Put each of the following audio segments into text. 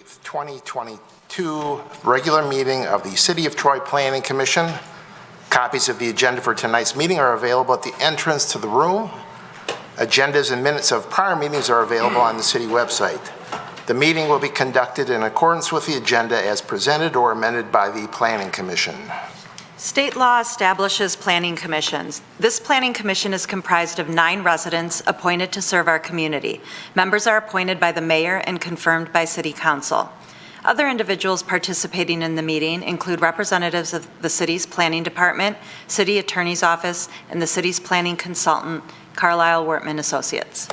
8th, 2022 regular meeting of the City of Troy Planning Commission. Copies of the agenda for tonight's meeting are available at the entrance to the room. Agendas and minutes of prior meetings are available on the city website. The meeting will be conducted in accordance with the agenda as presented or amended by the Planning Commission. State law establishes planning commissions. This planning commission is comprised of 9 residents appointed to serve our community. Members are appointed by the mayor and confirmed by city council. Other individuals participating in the meeting include representatives of the city's planning department, city attorney's office, and the city's planning consultant, Carlisle Wortman Associates.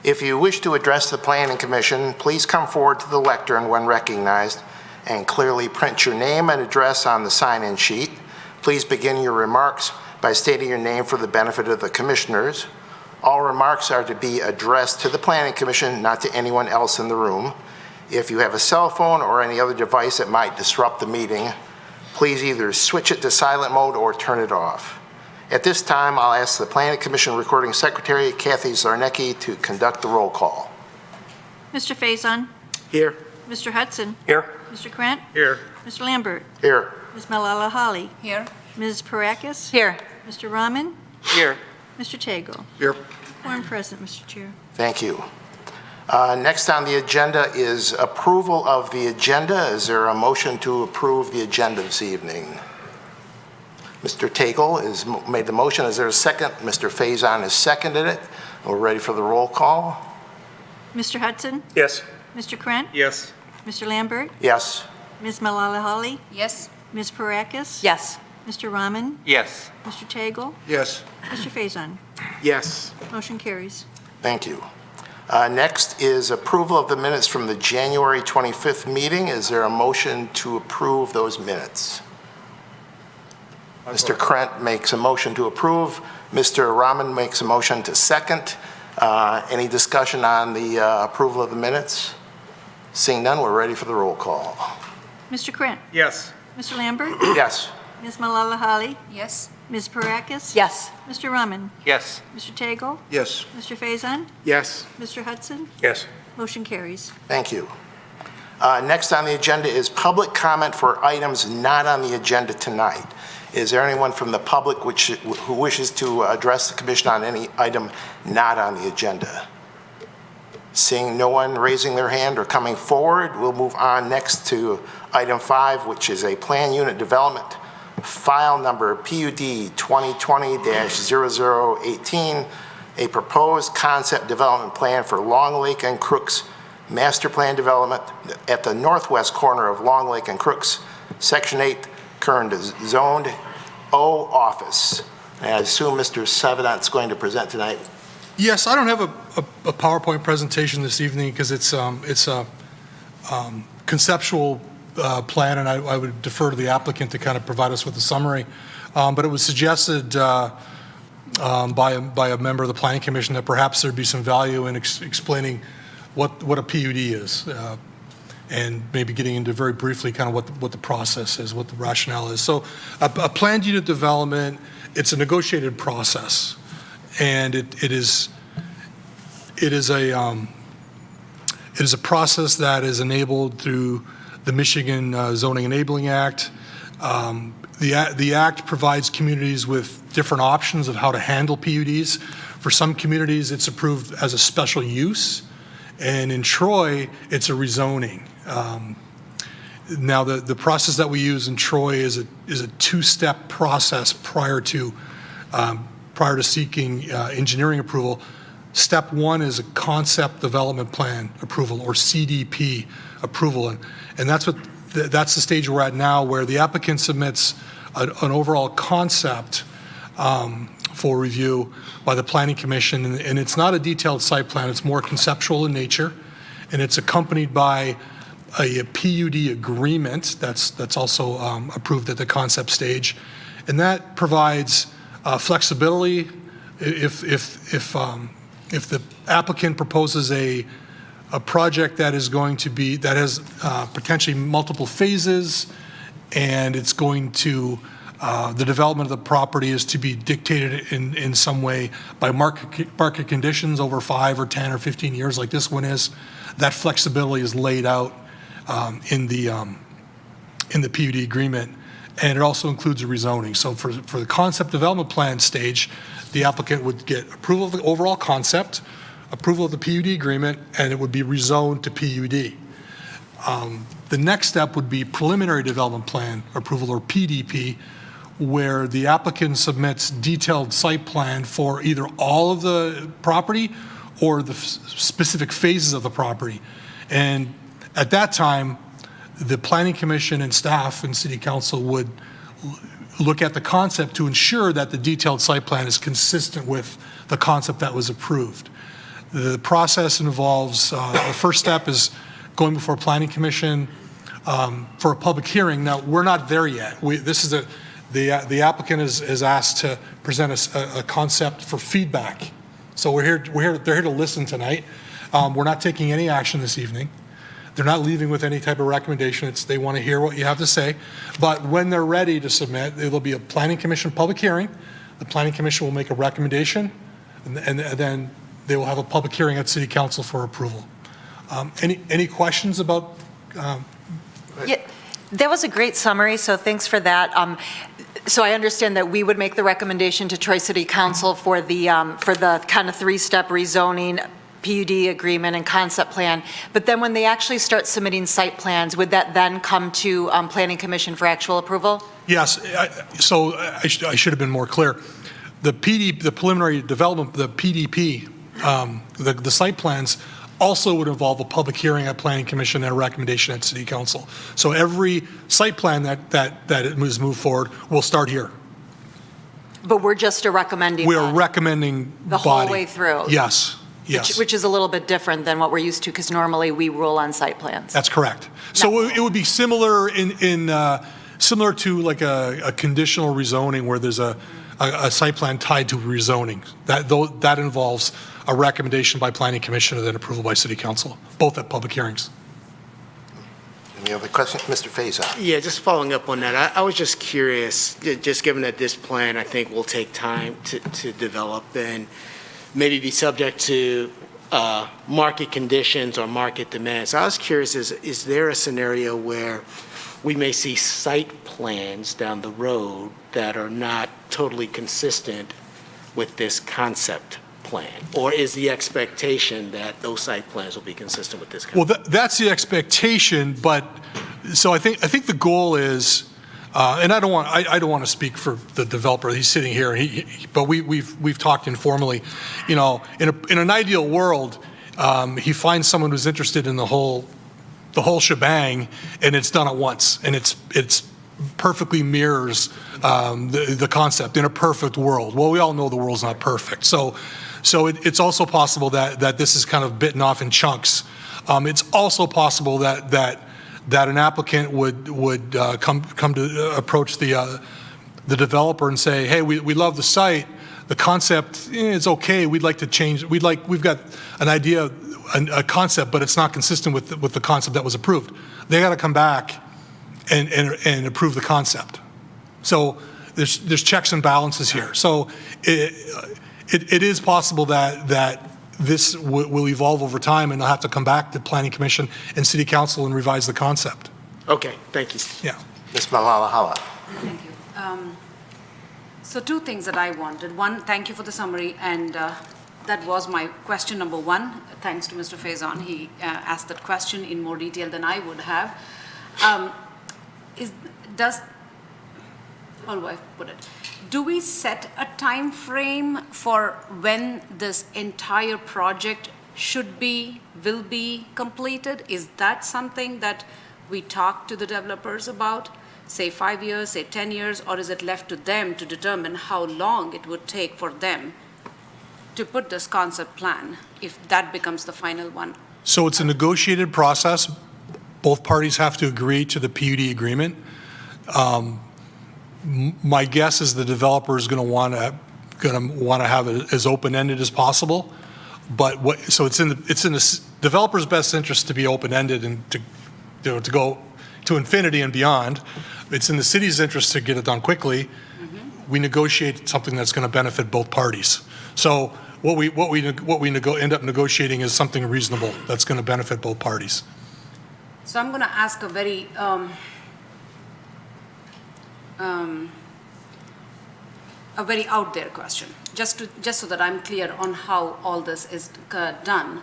If you wish to address the Planning Commission, please come forward to the lectern when recognized and clearly print your name and address on the sign-in sheet. Please begin your remarks by stating your name for the benefit of the commissioners. All remarks are to be addressed to the Planning Commission, not to anyone else in the room. If you have a cell phone or any other device that might disrupt the meeting, please either switch it to silent mode or turn it off. At this time, I'll ask the Planning Commission Recording Secretary, Kathy Zarnecki, to conduct the roll call. Mr. Faison. Here. Mr. Hudson. Here. Mr. Krent. Here. Mr. Lambert. Here. Ms. Malala Holly. Here. Ms. Parakis. Here. Mr. Rahman. Here. Mr. Tagle. Here. Quorum present, Mr. Chair. Thank you. Next on the agenda is approval of the agenda. Is there a motion to approve the agenda this evening? Mr. Tagle has made the motion. Is there a second? Mr. Faison has seconded it. We're ready for the roll call. Mr. Hudson. Yes. Mr. Krent. Yes. Mr. Lambert. Yes. Ms. Malala Holly. Yes. Ms. Parakis. Yes. Mr. Rahman. Yes. Mr. Tagle. Yes. Mr. Faison. Yes. Motion carries. Thank you. Next is approval of the minutes from the January 25th meeting. Is there a motion to approve those minutes? Mr. Krent makes a motion to approve. Mr. Rahman makes a motion to second. Any discussion on the approval of the minutes? Seeing none, we're ready for the roll call. Mr. Krent. Yes. Mr. Lambert. Yes. Ms. Malala Holly. Yes. Ms. Parakis. Yes. Mr. Rahman. Yes. Mr. Tagle. Yes. Mr. Faison. Yes. Mr. Hudson. Yes. Motion carries. Thank you. Next on the agenda is public comment for items not on the agenda tonight. Is there anyone from the public who wishes to address the commission on any item not on the agenda? Seeing no one raising their hand or coming forward, we'll move on next to item 5, which is a plan unit development, file number PUD 2020-0018, a proposed concept development plan for Long Lake and Crooks master plan development at the northwest corner of Long Lake and Crooks, Section 8, current zoned O office. And I assume Mr. Savadant's going to present tonight. Yes, I don't have a PowerPoint presentation this evening because it's a conceptual plan, and I would defer to the applicant to kind of provide us with a summary. But it was suggested by a member of the Planning Commission that perhaps there'd be some value in explaining what a PUD is, and maybe getting into very briefly kind of what the process is, what the rationale is. So a planned unit development, it's a negotiated process, and it is a process that is enabled through the Michigan Zoning Enabling Act. The Act provides communities with different options of how to handle PUDs. For some communities, it's approved as a special use, and in Troy, it's a rezoning. Now, the process that we use in Troy is a two-step process prior to seeking engineering approval. Step 1 is a concept development plan approval, or CDP approval, and that's the stage we're at now, where the applicant submits an overall concept for review by the Planning Commission, and it's not a detailed site plan, it's more conceptual in nature, and it's accompanied by a PUD agreement that's also approved at the concept stage, and that provides flexibility if the applicant proposes a project that is going to be, that has potentially multiple phases, and it's going to the development of the property is to be dictated in some way by market conditions over 5 or 10 or 15 years like this one is. That flexibility is laid out in the PUD agreement, and it also includes a rezoning. So for the concept development plan stage, the applicant would get approval of the overall concept, approval of the PUD agreement, and it would be rezoned to PUD. The next step would be preliminary development plan approval, or PDP, where the applicant submits detailed site plan for either all of the property or the specific phases of the property. And at that time, the Planning Commission and staff and City Council would look at the concept to ensure that the detailed site plan is consistent with the concept that was approved. The process involves, the first step is going before Planning Commission for a public hearing. Now, we're not there yet. The applicant is asked to present a concept for feedback. So they're here to listen tonight. We're not taking any action this evening. They're not leaving with any type of recommendation. They want to hear what you have to say. But when they're ready to submit, it'll be a Planning Commission public hearing. The Planning Commission will make a recommendation, and then they will have a public hearing at City Council for approval. Any questions about? Yeah, that was a great summary, so thanks for that. So I understand that we would make the recommendation to Troy City Council for the kind of three-step rezoning, PUD agreement and concept plan, but then when they actually start submitting site plans, would that then come to Planning Commission for actual approval? Yes, so I should have been more clear. The preliminary development, the PDP, the site plans also would involve a public hearing at Planning Commission and a recommendation at City Council. So every site plan that is moved forward will start here. But we're just recommending We are that recommending the whole way through? Yes, yes. Which is a little bit different than what we're used to, because normally we rule on site plans. That's correct. So it would be similar similar to like a conditional rezoning where there's a site plan tied to rezoning. That involves a recommendation by Planning Commission and then approval by City Council, both at public hearings. Any other questions? Mr. Faison? Yeah, just following up on that, I was just curious, just given that this plan, I think, will take time to develop and maybe be subject to market conditions or market demands. So I was curious, is there a scenario where we may see site plans down the road that are not totally consistent with this concept plan? Or is the expectation that those site plans will be consistent with this concept? Well, that's the expectation, but so I think the goal is, and I don't want to speak for the developer. He's sitting here, but we've talked informally. You know, in an ideal world, he finds someone who's interested in the whole shebang, and it's done at once, and it's perfectly mirrors the concept in a perfect world. Well, we all know the world's not perfect, so it's also possible that this is kind of bitten off in chunks. It's also possible that an applicant would come to approach the developer and say, hey, we love the site, the concept is okay, we'd like to change, we've got an idea, a concept, but it's not consistent with the concept that was approved. They got to come back and approve the concept. So there's checks and balances here. So it is possible that this will evolve over time, and they'll have to come back to Planning Commission and City Council and revise the concept. Okay, thank you. Yeah. Ms. Malalahala? Thank you. So two things that I wanted. One, thank you for the summary, and that was my question number one. Thanks to Mr. Faison. He asked that question in more detail than I would have. How do I put it? Do we set a time frame for when this entire project will be completed? Is that something that we talk to the developers about? Say 5 years, say 10 years, or is it left to them to determine how long it would take for them to put this concept plan, if that becomes the final one? So it's a negotiated process. Both parties have to agree to the PUD agreement. My guess is the developer is going to want to have it as open-ended as possible. But so it's in the developer's best interest to be open-ended and to go to infinity and beyond. It's in the city's interest to get it done quickly. Mm-hmm. We negotiate something that's going to benefit both parties. So what we end up negotiating is something reasonable that's going to benefit both parties. So I'm going to ask a very out there question, just so that I'm clear on how all this is done.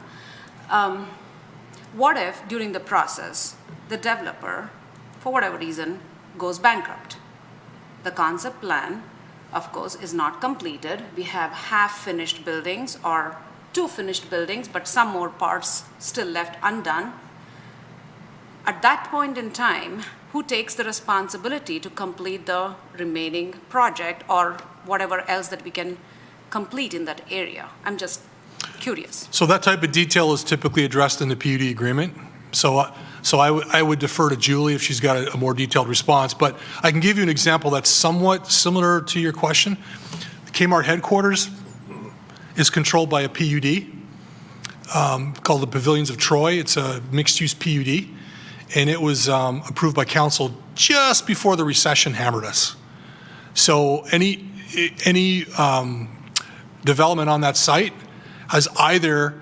What if during the process the developer, for whatever reason, goes bankrupt? The concept plan, of course, is not completed. We have half-finished buildings or 2 finished buildings, but some more parts still left undone. At that point in time, who takes the responsibility to complete the remaining project or whatever else that we can complete in that area? I'm just curious. So that type of detail is typically addressed in the PUD agreement. So I would defer to Julie if she's got a more detailed response. But I can give you an example that's somewhat similar to your question. The Kmart headquarters is controlled by a PUD called the Pavilions of Troy. It's a mixed-use PUD, and it was approved by council just before the recession hammered us. So any development on that site has either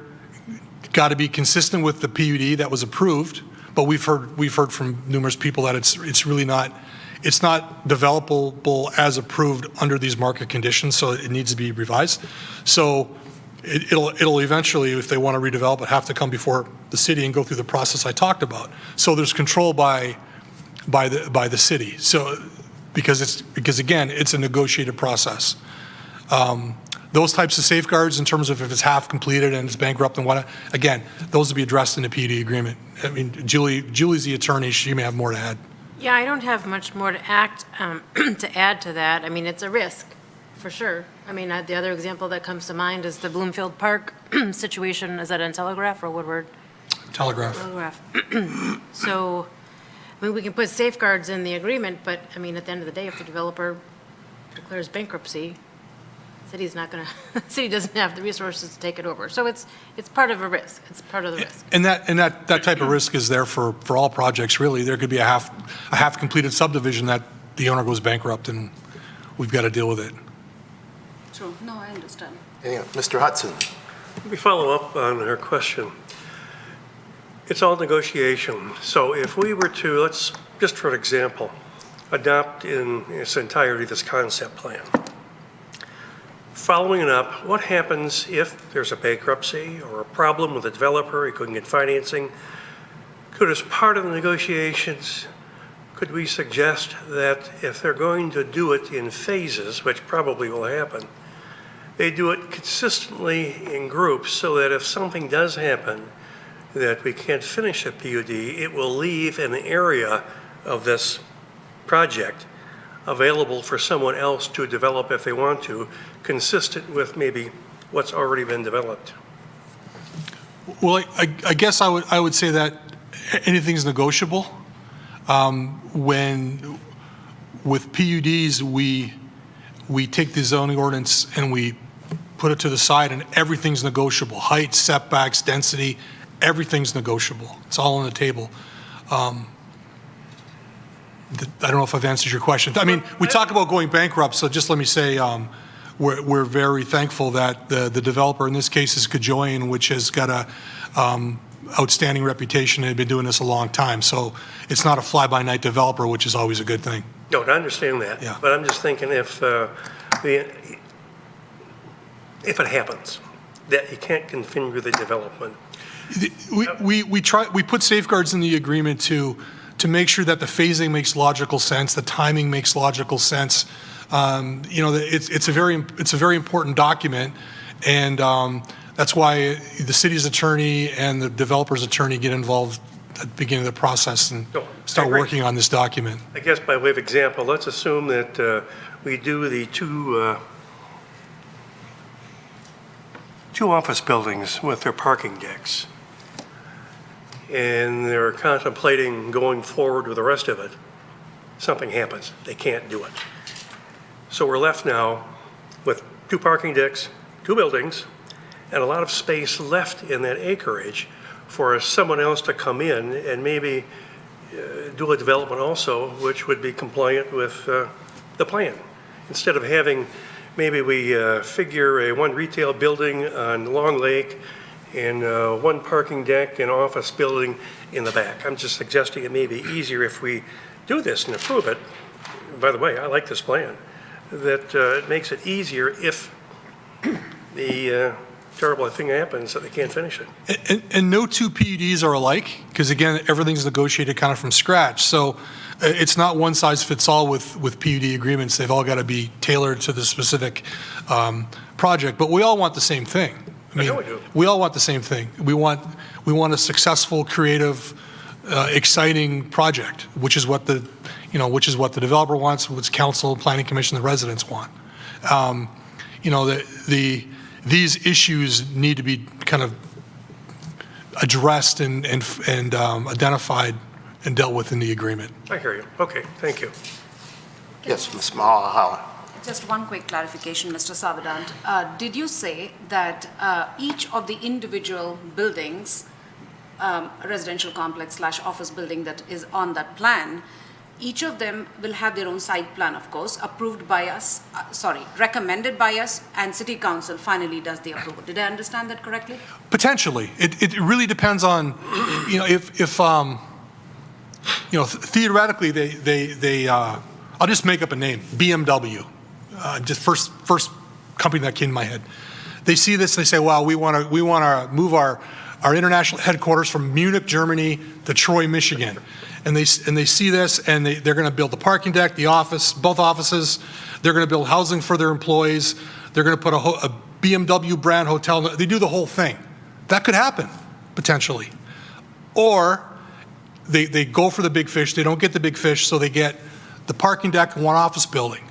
got to be consistent with the PUD that was approved, but we've heard from numerous people that it's really not, it's not developable as approved under these market conditions, so it needs to be revised. So it'll eventually, if they want to redevelop it, have to come before the city and go through the process I talked about. So there's control by the city. So because again, it's a negotiated process. Those types of safeguards in terms of if it's half completed and it's bankrupt and whatnot, again, those will be addressed in the PUD agreement. I mean, Julie's the attorney. She may have more to add. Yeah, I don't have much more to add to that. I mean, it's a risk, for sure. I mean, the other example that comes to mind is the Bloomfield Park situation. Is that in Telegraph or Woodward? Telegraph. Telegraph. So, I mean, we can put safeguards in the agreement, but, I mean, at the end of the day, if the developer declares bankruptcy, city's not going to, the city doesn't have the resources to take it over. So it's part of a risk. It's part of the risk. And that type of risk is there for all projects, really. There could be a half completed subdivision that the owner goes bankrupt and we've got to deal with it. True. No, I understand. Yeah, Mr. Hudson. Let me follow up on her question. It's all negotiation. So if we were to, let's just for example, adopt in its entirety this concept plan. Following it up, what happens if there's a bankruptcy or a problem with the developer, he couldn't get financing? Could, as part of the negotiations, could we suggest that if they're going to do it in phases, which probably will happen, they do it consistently in groups so that if something does happen that we can't finish a PUD, it will leave an area of this project available for someone else to develop if they want to, consistent with maybe what's already been developed? Well, I guess I would say that anything's negotiable. When with PUDs, we take the zoning ordinance and we put it to the side, and everything's negotiable. Height, setbacks, density, everything's negotiable. It's all on the table. I don't know if I've answered your question. I mean, we talk about going bankrupt, so just let me say we're very thankful that the developer in this case is Kajoyan, which has got a outstanding reputation and had been doing this a long time. So it's not a fly-by-night developer, which is always a good thing. No, I understand that. Yeah. But I'm just thinking if it happens that you can't continue the development. We put safeguards in the agreement to make sure that the phasing makes logical sense, the timing makes logical sense. You know, it's a very important document, and that's why the city's attorney and the developer's attorney get involved at the beginning of the process and start working on this document. I guess by way of example, let's assume that we do the two office buildings with their parking decks, and they're contemplating going forward with the rest of it. Something happens, they can't do it. So we're left now with 2 parking decks, 2 buildings, and a lot of space left in that acreage for someone else to come in and maybe do a development also, which would be compliant with the plan. Instead of having, maybe we figure one retail building on Long Lake and one parking deck and office building in the back. I'm just suggesting it may be easier if we do this and approve it. By the way, I like this plan, that it makes it easier if the terrible thing happens that they can't finish it. And no two PUDs are alike, because again, everything's negotiated kind of from scratch. So it's not one size fits all with PUD agreements. They've all got to be tailored to the specific project, but we all want the same thing. I know we do. We all want the same thing. We want a successful, creative, exciting project, which is what the developer wants, what council, planning commission, the residents want. These issues need to be kind of addressed and identified and dealt with in the agreement. I hear you. Okay, thank you. Yes, Ms. Malahala. Just one quick clarification, Mr. Savadant. Did you say that each of the individual buildings, residential complex / office building that is on that plan, each of them will have their own site plan, of course, approved by us, recommended by us, and City Council finally does the approval. Did I understand that correctly? Potentially. It really depends on, if theoretically I'll just make up a name, BMW, just first company that came to my head. They see this, they say, wow, we want to move our international headquarters from Munich, Germany to Troy, Michigan. And they see this, and they're going to build the parking deck, the office, both offices. They're going to build housing for their employees. They're going to put a BMW brand hotel. They do the whole thing. That could happen, potentially. Or they go for the big fish. They don't get the big fish, so they get the parking deck and one office building.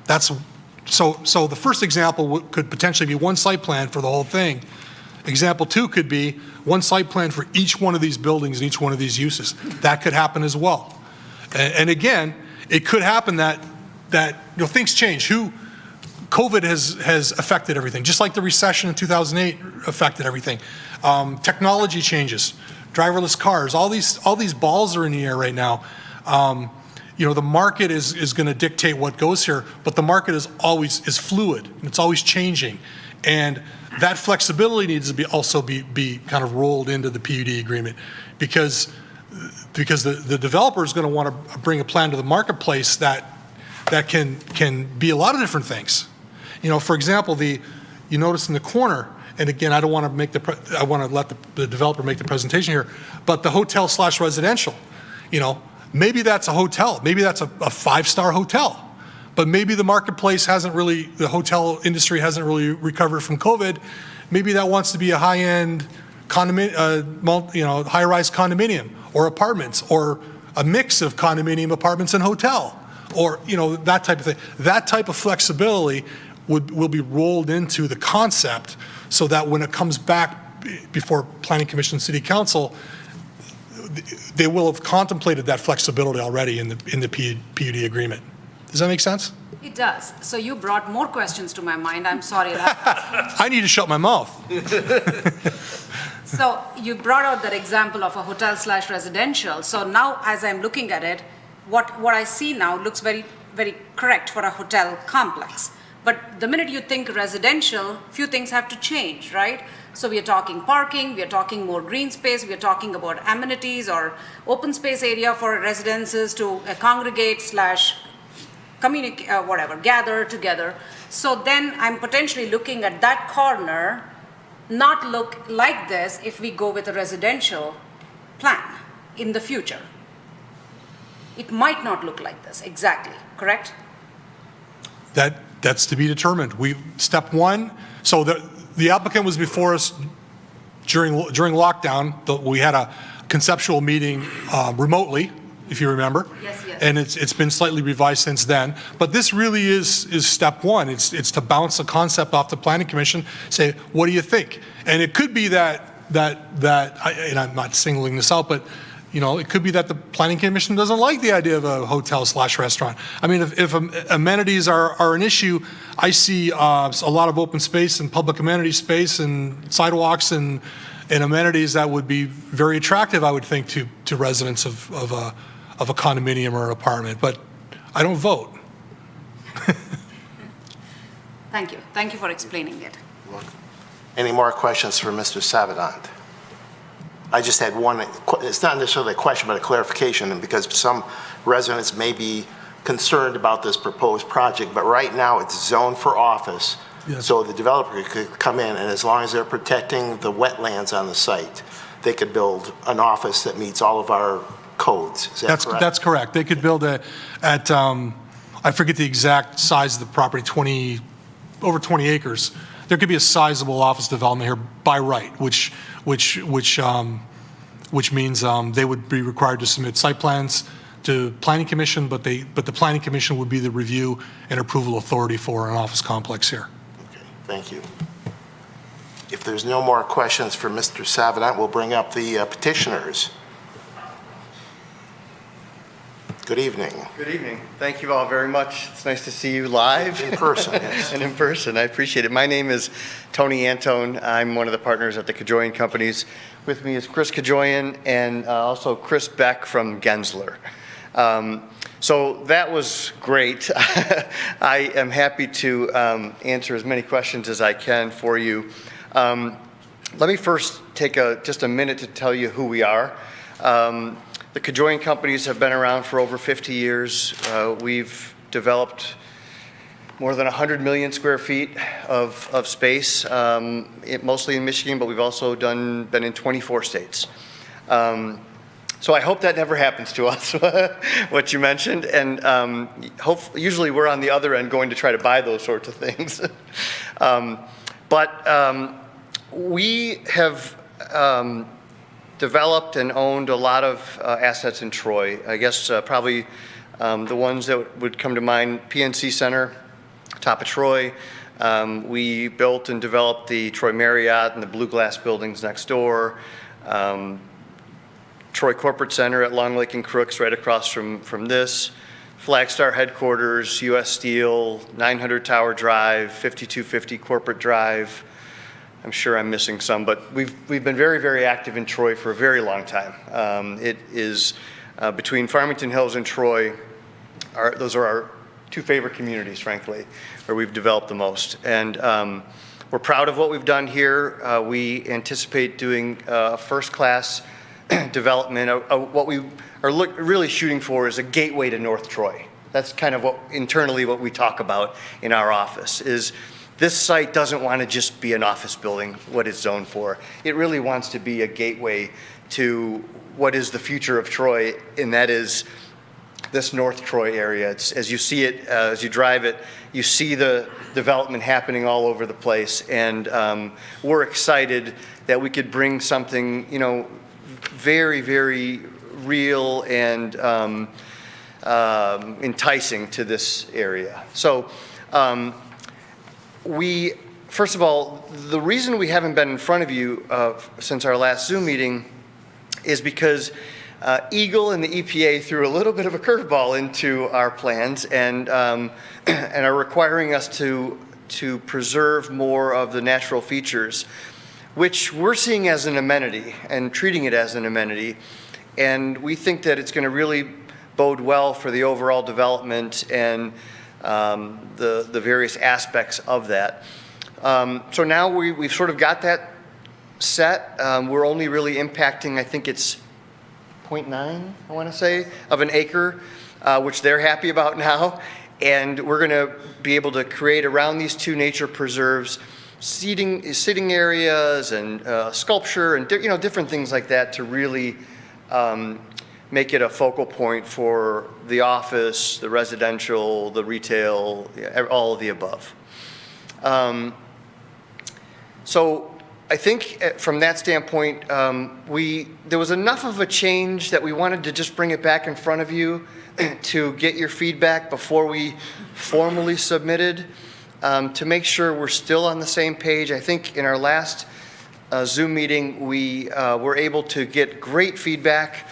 So the first example could potentially be one site plan for the whole thing. Example 2 could be one site plan for each one of these buildings and each one of these uses. That could happen as well. And again, it could happen that things change. COVID has affected everything, just like the recession in 2008 affected everything. Technology changes, driverless cars, all these balls are in the air right now. The market is going to dictate what goes here, but the market is fluid and it's always changing. And that flexibility needs to also be kind of rolled into the PUD agreement, because the developer is going to want to bring a plan to the marketplace that can be a lot of different things. For example, you notice in the corner, and again, I want to let the developer make the presentation here, but the hotel / residential, maybe that's a hotel, maybe that's a 5-star hotel. But maybe the marketplace the hotel industry hasn't really recovered from COVID. Maybe that wants to be a high-end high-rise condominium or apartments, or a mix of condominium, apartments, and hotel, or that type of thing. That type of flexibility will be rolled into the concept, so that when it comes back before Planning Commission and City Council, they will have contemplated that flexibility already in the PUD agreement. Does that make sense? It does. So you brought more questions to my mind. I'm sorry. I need to shut my mouth. So you brought out that example of a hotel / residential. So now, as I'm looking at it, what I see now looks very, very correct for a hotel complex. But the minute you think residential, few things have to change, right? So we are talking parking, we are talking more green space, we are talking about amenities or open space area for residences to congregate / communicate, gather together. So then I'm potentially looking at that corner not look like this if we go with a residential plan in the future. It might not look like this, exactly, correct? That's to be determined. Step 1, so the applicant was before us during lockdown. We had a conceptual meeting remotely, if you remember. Yes. And it's been slightly revised since then. But this really is step 1. It's to bounce a concept off the Planning Commission, say, what do you think? And it could be that and I'm not singling this out, but it could be that the Planning Commission doesn't like the idea of a hotel / restaurant. I mean, if amenities are an issue, I see a lot of open space and public amenity space and sidewalks and amenities that would be very attractive, I would think, to residents of a condominium or an apartment. But I don't vote. Thank you. Thank you for explaining it. Any more questions for Mr. Savadant? I just had one, it's not necessarily a question, but a clarification, because some residents may be concerned about this proposed project, but right now it's zoned for office. Yes. So the developer could come in, and as long as they're protecting the wetlands on the site, they could build an office that meets all of our codes. Is that correct? That's correct. They could build I forget the exact size of the property, over 20 acres. There could be a sizable office development here by right, which means they would be required to submit site plans to Planning Commission, but the Planning Commission would be the review and approval authority for an office complex here. Okay, thank you. If there's no more questions for Mr. Savadant, we'll bring up the petitioners. Good evening. Good evening. Thank you all very much. It's nice to see you live. In person, yes. And in person. I appreciate it. My name is Tony Antone. I'm one of the partners at the Kajoyan Companies. With me is Chris Kajoyan and also Chris Beck from Gensler. So that was great. I am happy to answer as many questions as I can for you. Let me first take just a minute to tell you who we are. The Kajoyan Companies have been around for over 50 years. We've developed more than 100 million square feet of space, mostly in Michigan, but we've also been in 24 states. So I hope that never happens to us, what you mentioned. And usually we're on the other end going to try to buy those sorts of things. But we have developed and owned a lot of assets in Troy. I guess probably the ones that would come to mind, PNC Center, top of Troy. We built and developed the Troy Marriott and the Blue Glass buildings next door. Troy Corporate Center at Long Lake and Crooks right across from this. Flagstar headquarters, US Steel, 900 Tower Drive, 5250 Corporate Drive. I'm sure I'm missing some, but we've been very, very active in Troy for a very long time. It is between Farmington Hills and Troy, those are our two favorite communities, frankly, where we've developed the most. And we're proud of what we've done here. We anticipate doing first-class development. What we are really shooting for is a gateway to North Troy. That's kind of internally what we talk about in our office is this site doesn't want to just be an office building, what it's zoned for. It really wants to be a gateway to what is the future of Troy, and that is this North Troy area. As you see it, as you drive it, you see the development happening all over the place, and we're excited that we could bring something, very, very real and enticing to this area. So, first of all, the reason we haven't been in front of you since our last Zoom meeting is because Eagle and the EPA threw a little bit of a curveball into our plans and are requiring us to preserve more of the natural features, which we're seeing as an amenity and treating it as an amenity. And we think that it's going to really bode well for the overall development and the various aspects of that. So now we've sort of got that set. We're only really impacting, I think it's 0.9, I want to say, of an acre, which they're happy about now. And we're going to be able to create around these two nature preserves sitting areas and sculpture and different things like that to really make it a focal point for the office, the residential, the retail, all of the above. So I think from that standpoint, there was enough of a change that we wanted to just bring it back in front of you to get your feedback before we formally submitted, to make sure we're still on the same page. I think in our last Zoom meeting, we were able to get great feedback.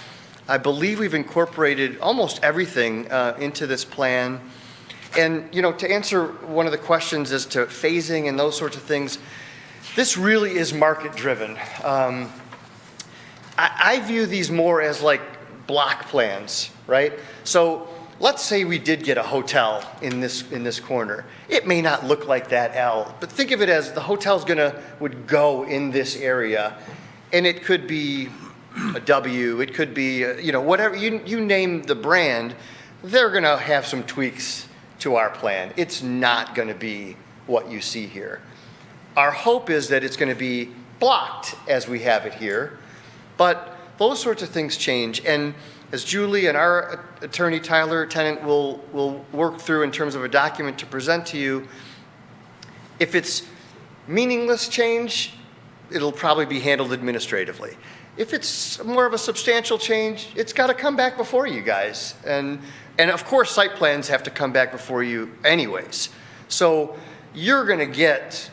I believe we've incorporated almost everything into this plan. And, to answer one of the questions as to phasing and those sorts of things, this really is market-driven. I view these more as like block plans, right? So let's say we did get a hotel in this corner. It may not look like that L, but think of it as the hotel's would go in this area, and it could be a W, it could be, whatever, you name the brand, they're gonna have some tweaks to our plan. It's not gonna be what you see here. Our hope is that it's gonna be blocked as we have it here, but those sorts of things change. And as Julie and our attorney, Tyler Tennant, will work through in terms of a document to present to you, if it's meaningless change, it'll probably be handled administratively. If it's more of a substantial change, it's got to come back before you guys. And of course, site plans have to come back before you anyways. So you're going to get,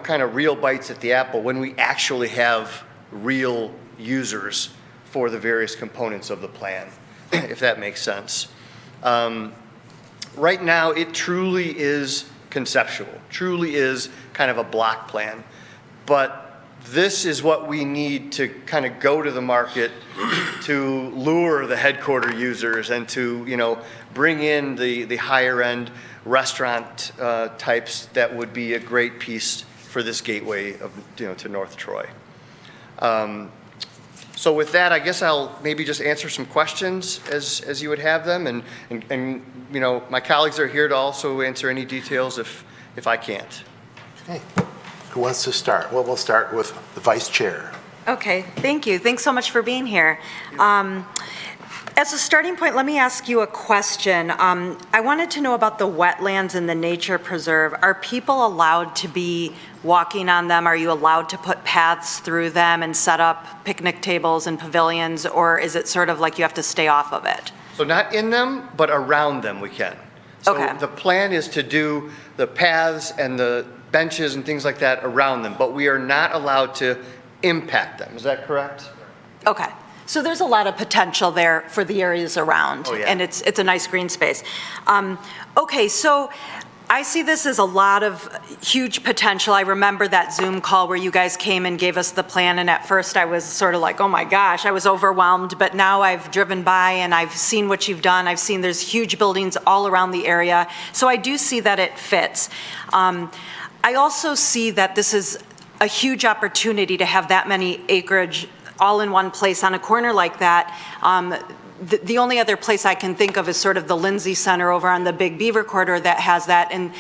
kind of real bites at the apple when we actually have real users for the various components of the plan, if that makes sense. Right now, it truly is conceptual, truly is kind of a block plan. But this is what we need to kind of go to the market to lure the headquarter users and to, bring in the higher end restaurant types that would be a great piece for this gateway of, to North Troy. So with that, I guess I'll maybe just answer some questions as you would have them, and my colleagues are here to also answer any details if I can't. Okay. Who wants to start? Well, we'll start with the vice chair. Okay, thank you. Thanks so much for being here. As a starting point, let me ask you a question. I wanted to know about the wetlands and the nature preserve. Are people allowed to be walking on them? Are you allowed to put paths through them and set up picnic tables and pavilions, or is it sort of like you have to stay off of it? So not in them, but around them we can. So Okay. the plan is to do the paths and the benches and things like that around them, but we are not allowed to impact them. Is that correct? Okay. So there's a lot of potential there for the areas around. Oh, yeah. And it's a nice green space. Okay, so I see this as a lot of huge potential. I remember that Zoom call where you guys came and gave us the plan, and at first I was sort of like, oh my gosh, I was overwhelmed, but now I've driven by and I've seen what you've done. I've seen there's huge buildings all around the area. So I do see that it fits. I also see that this is a huge opportunity to have that many acreage all in one place on a corner like that. The only other place I can think of is sort of the Lindsay Center over on the Big Beaver Corridor that has that. And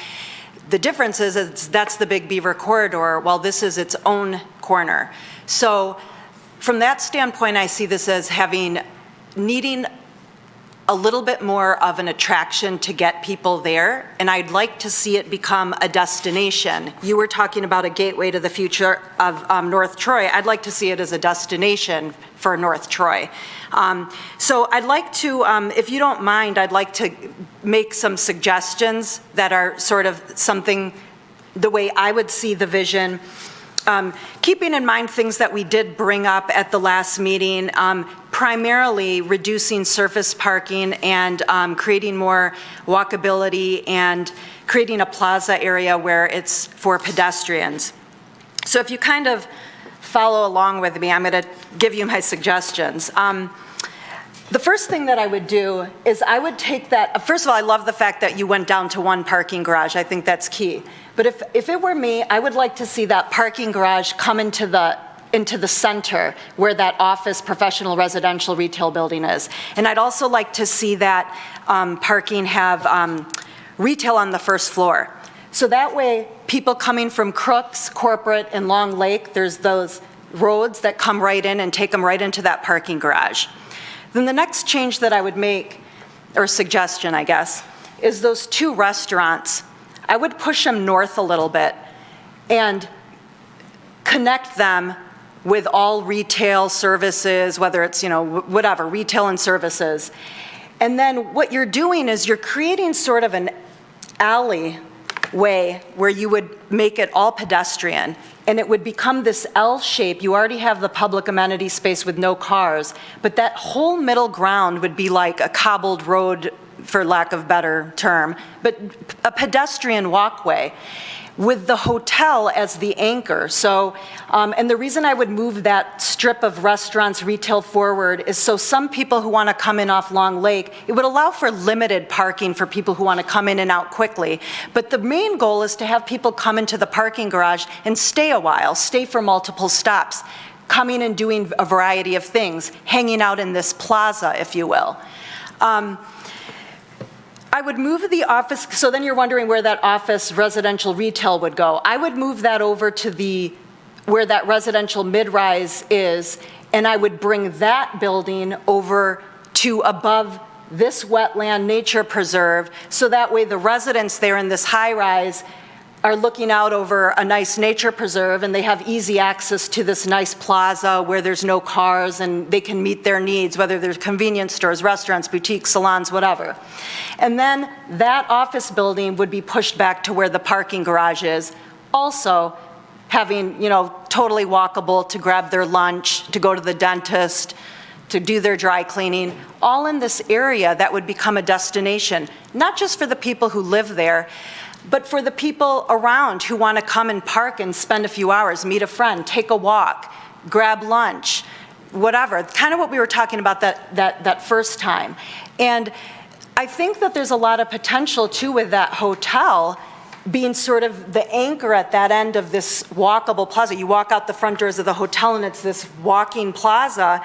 the difference is that's the Big Beaver Corridor, while this is its own corner. So from that standpoint, I see this as needing a little bit more of an attraction to get people there, and I'd like to see it become a destination. You were talking about a gateway to the future of North Troy. I'd like to see it as a destination for North Troy. So I'd like to, if you don't mind, I'd like to make some suggestions that are sort of something, the way I would see the vision. Keeping in mind things that we did bring up at the last meeting, primarily reducing surface parking and creating more walkability and creating a plaza area where it's for pedestrians. So if you kind of follow along with me, I'm going to give you my suggestions. The first thing that I would do is I would take that, first of all, I love the fact that you went down to one parking garage. I think that's key. But if it were me, I would like to see that parking garage come into the center where that office, professional, residential, retail building is. And I'd also like to see that parking have retail on the first floor. So that way, people coming from Crooks, Corporate, and Long Lake, there's those roads that come right in and take them right into that parking garage. Then the next change that I would make, or suggestion, I guess, is those two restaurants. I would push them north a little bit and connect them with all retail services, whether it's, whatever, retail and services. And then what you're doing is you're creating sort of an alleyway where you would make it all pedestrian, and it would become this L shape. You already have the public amenity space with no cars, but that whole middle ground would be like a cobbled road for lack of better term, but a pedestrian walkway with the hotel as the anchor. So, and the reason I would move that strip of restaurants, retail forward is so some people who want to come in off Long Lake, it would allow for limited parking for people who want to come in and out quickly. But the main goal is to have people come into the parking garage and stay a while, stay for multiple stops, coming and doing a variety of things, hanging out in this plaza, if you will. I would move the office, so then you're wondering where that office residential retail would go. I would move that over to where that residential mid-rise is, and I would bring that building over to above this wetland nature preserve, so that way the residents there in this high-rise are looking out over a nice nature preserve, and they have easy access to this nice plaza where there's no cars and they can meet their needs, whether there's convenience stores, restaurants, boutiques, salons, whatever. And then that office building would be pushed back to where the parking garage is, also having, totally walkable to grab their lunch, to go to the dentist, to do their dry cleaning, all in this area that would become a destination, not just for the people who live there, but for the people around who want to come and park and spend a few hours, meet a friend, take a walk, grab lunch, whatever. Kind of what we were talking about that first time. And I think that there's a lot of potential too with that hotel being sort of the anchor at that end of this walkable plaza. You walk out the front doors of the hotel and it's this walking plaza.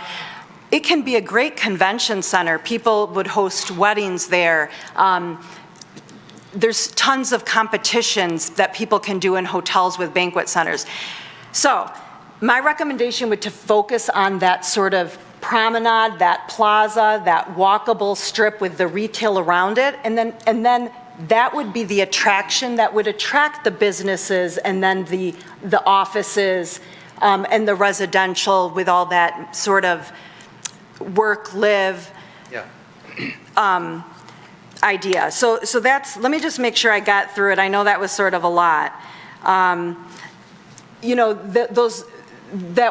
It can be a great convention center. People would host weddings there. There's tons of competitions that people can do in hotels with banquet centers. So my recommendation would to focus on that sort of promenade, that plaza, that walkable strip with the retail around it, and then that would be the attraction that would attract the businesses and then the offices and the residential with all that sort of work, live. Yeah. Idea. So that's, let me just make sure I got through it. I know that was sort of a lot. That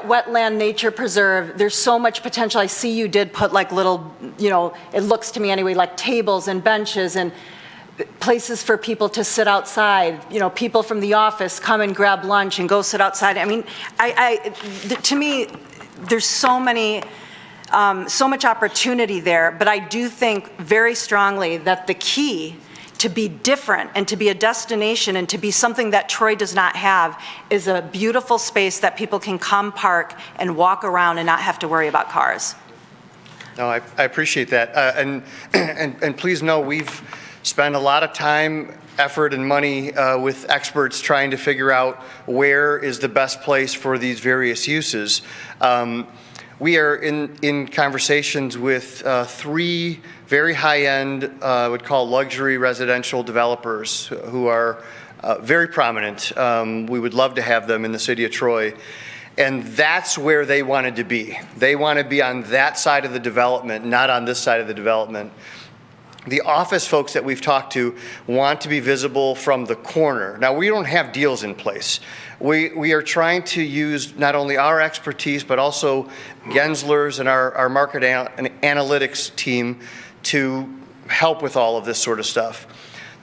wetland nature preserve, there's so much potential. I see you did put like little, it looks to me anyway, like tables and benches and places for people to sit outside. People from the office come and grab lunch and go sit outside. I mean, to me, there's so much opportunity there, but I do think very strongly that the key to be different and to be a destination and to be something that Troy does not have is a beautiful space that people can come, park, and walk around and not have to worry about cars. No, I appreciate that. And please know we've spent a lot of time, effort, and money with experts trying to figure out where is the best place for these various uses. We are in conversations with 3 very high-end, I would call luxury residential developers who are very prominent. We would love to have them in the city of Troy. And that's where they wanted to be. They want to be on that side of the development, not on this side of the development. The office folks that we've talked to want to be visible from the corner. Now, we don't have deals in place. We are trying to use not only our expertise, but also Gensler's and our market analytics team to help with all of this sort of stuff.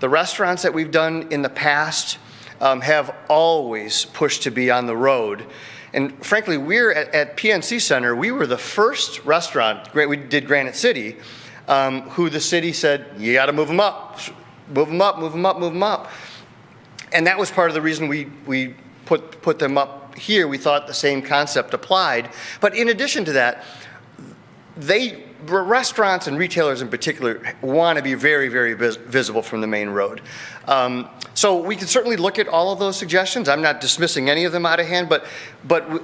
The restaurants that we've done in the past have always pushed to be on the road. And frankly, we're at PNC Center, we were the first restaurant, we did Granite City, who the city said, you got to move them up, move them up, move them up, move them up. And that was part of the reason we put them up here. We thought the same concept applied. But in addition to that, restaurants and retailers in particular want to be very, very visible from the main road. So we can certainly look at all of those suggestions. I'm not dismissing any of them out of hand, but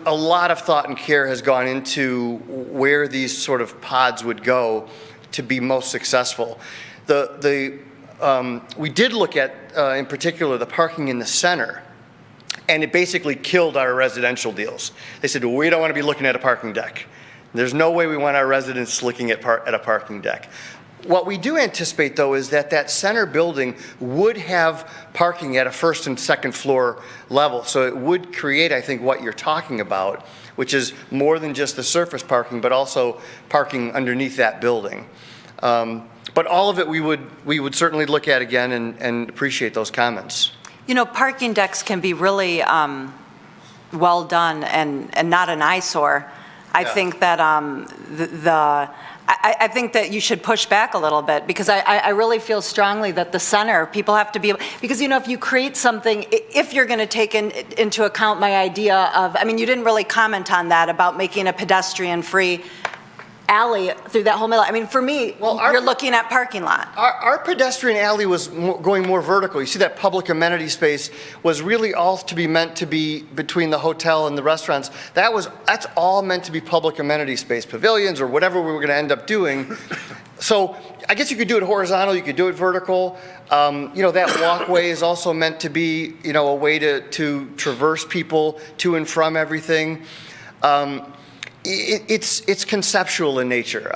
a lot of thought and care has gone into where these sort of pods would go to be most successful. We did look at, in particular, the parking in the center, and it basically killed our residential deals. They said, well, we don't want to be looking at a parking deck. There's no way we want our residents looking at a parking deck. What we do anticipate, though, is that center building would have parking at a first and second floor level. So it would create, I think, what you're talking about, which is more than just the surface parking, but also parking underneath that building. But all of it, we would certainly look at again and appreciate those comments. You know, parking decks can be really well done and not an eyesore. I Yeah. think that I think that you should push back a little bit, because I really feel strongly that the center, people have to be, because, you know, if you create something, if you're going to take into account my idea of, I mean, you didn't really comment on that about making a pedestrian-free alley through that whole middle. I mean, for me, Well, you're looking at parking lot. Our pedestrian alley was going more vertical. You see that public amenity space was really all to be meant to be between the hotel and the restaurants. That's all meant to be public amenity space, pavilions or whatever we were going to end up doing. So I guess you could do it horizontal, you could do it vertical. You know, that walkway is also meant to be, you know, a way to traverse people to and from everything. It's conceptual in nature.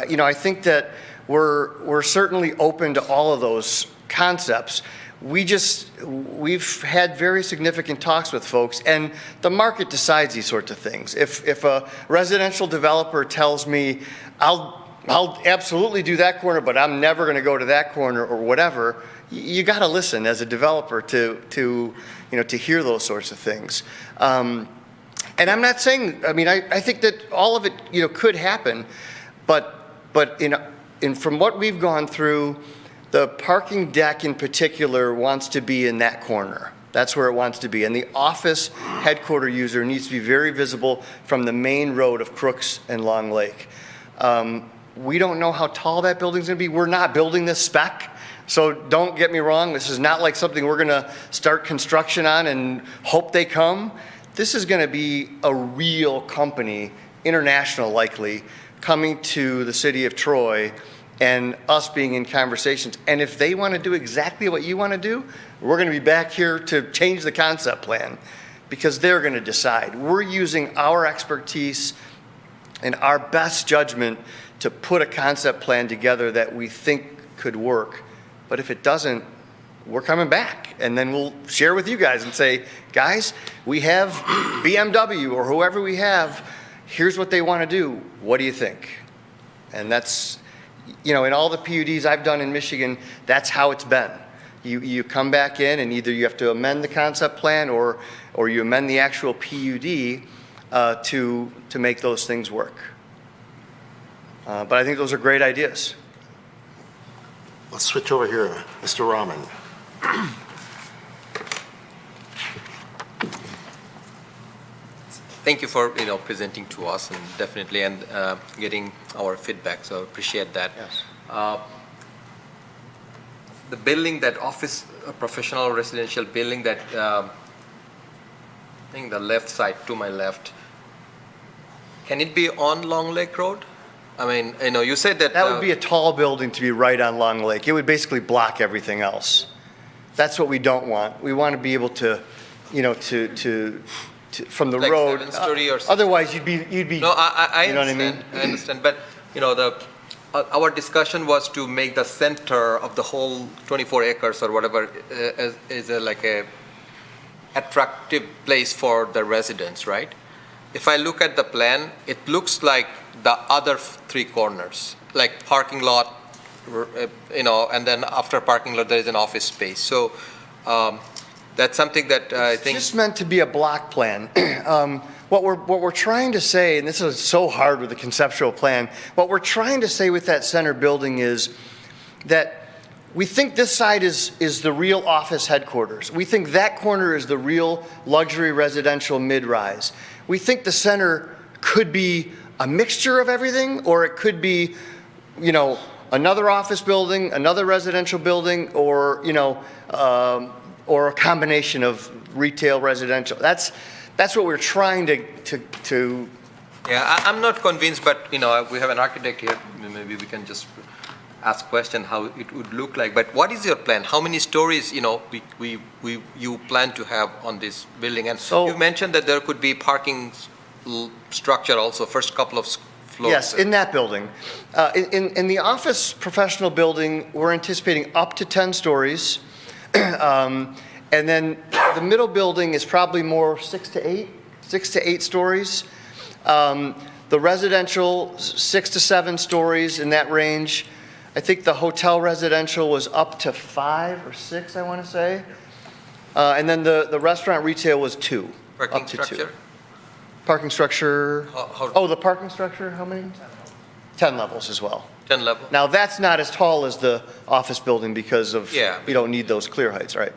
You know, I think that we're certainly open to all of those concepts. We've had very significant talks with folks, and the market decides these sorts of things. If a residential developer tells me, I'll absolutely do that corner, but I'm never going to go to that corner or whatever, you got to listen as a developer to you know, to hear those sorts of things. And I'm not saying, I mean, I think that all of it, you know, could happen, but from what we've gone through, the parking deck in particular wants to be in that corner. That's where it wants to be. And the office headquarter user needs to be very visible from the main road of Crooks and Long Lake. We don't know how tall that building's gonna be. We're not building this spec. So don't get me wrong, this is not like something we're gonna start construction on and hope they come. This is going to be a real company, international likely, coming to the city of Troy and us being in conversations. And if they want to do exactly what you want to do, we're going to be back here to change the concept plan, because they're going to decide. We're using our expertise and our best judgment to put a concept plan together that we think could work. But if it doesn't, we're coming back, and then we'll share with you guys and say, guys, we have BMW or whoever we have, here's what they want to do. What do you think? And that's, you know, in all the PUDs I've done in Michigan, that's how it's been. You come back in, and either you have to amend the concept plan or you amend the actual PUD to make those things work. But I think those are great ideas. Let's switch over here, Mr. Rahman. Thank you for, you know, presenting to us and definitely getting our feedback. So appreciate that. Yes. The building, that office, professional residential building, that I think the left side to my left, can it be on Long Lake Road? I mean, you know, you said that That would be a tall building to be right on Long Lake. It would basically block everything else. That's what we don't want. We want to be able to, you know, to from the like road. 7-story or something. Otherwise, you'd be. No, I you know understand. what I mean? I understand, but you know, our discussion was to make the center of the whole 24 acres or whatever is like a attractive place for the residents, right? If I look at the plan, it looks like the other three corners, like parking lot, you know, and then after parking lot, there is an office space. So that's something that I think. It's just meant to be a block plan. What we're trying to say, and this is so hard with the conceptual plan, what we're trying to say with that center building is that we think this side is the real office headquarters. We think that corner is the real luxury residential mid-rise. We think the center could be a mixture of everything, or it could be, you know, another office building, another residential building, or, you know, or a combination of retail, residential. That's what we're trying to. Yeah, I'm not convinced, but you know, we have an architect here. Maybe we can just ask question how it would look like. But what is your plan? How many stories, you know, you plan to have on this building? And So- you mentioned that there could be parking structure also, first couple of floors. Yes, in that building. In the office professional building, we're anticipating up to 10 stories. And then the middle building is probably more 6 to 8 stories. The residential, 6 to 7 stories in that range. I think the hotel residential was up to 5 or 6, I want to say. And then the restaurant retail was 2. Parking up to 2. structure? Parking structure, How- oh, the parking structure, how many? 10 levels as well. 10 level? Now, that's not as tall as the office building because of, Yeah. you don't need those clear heights, right?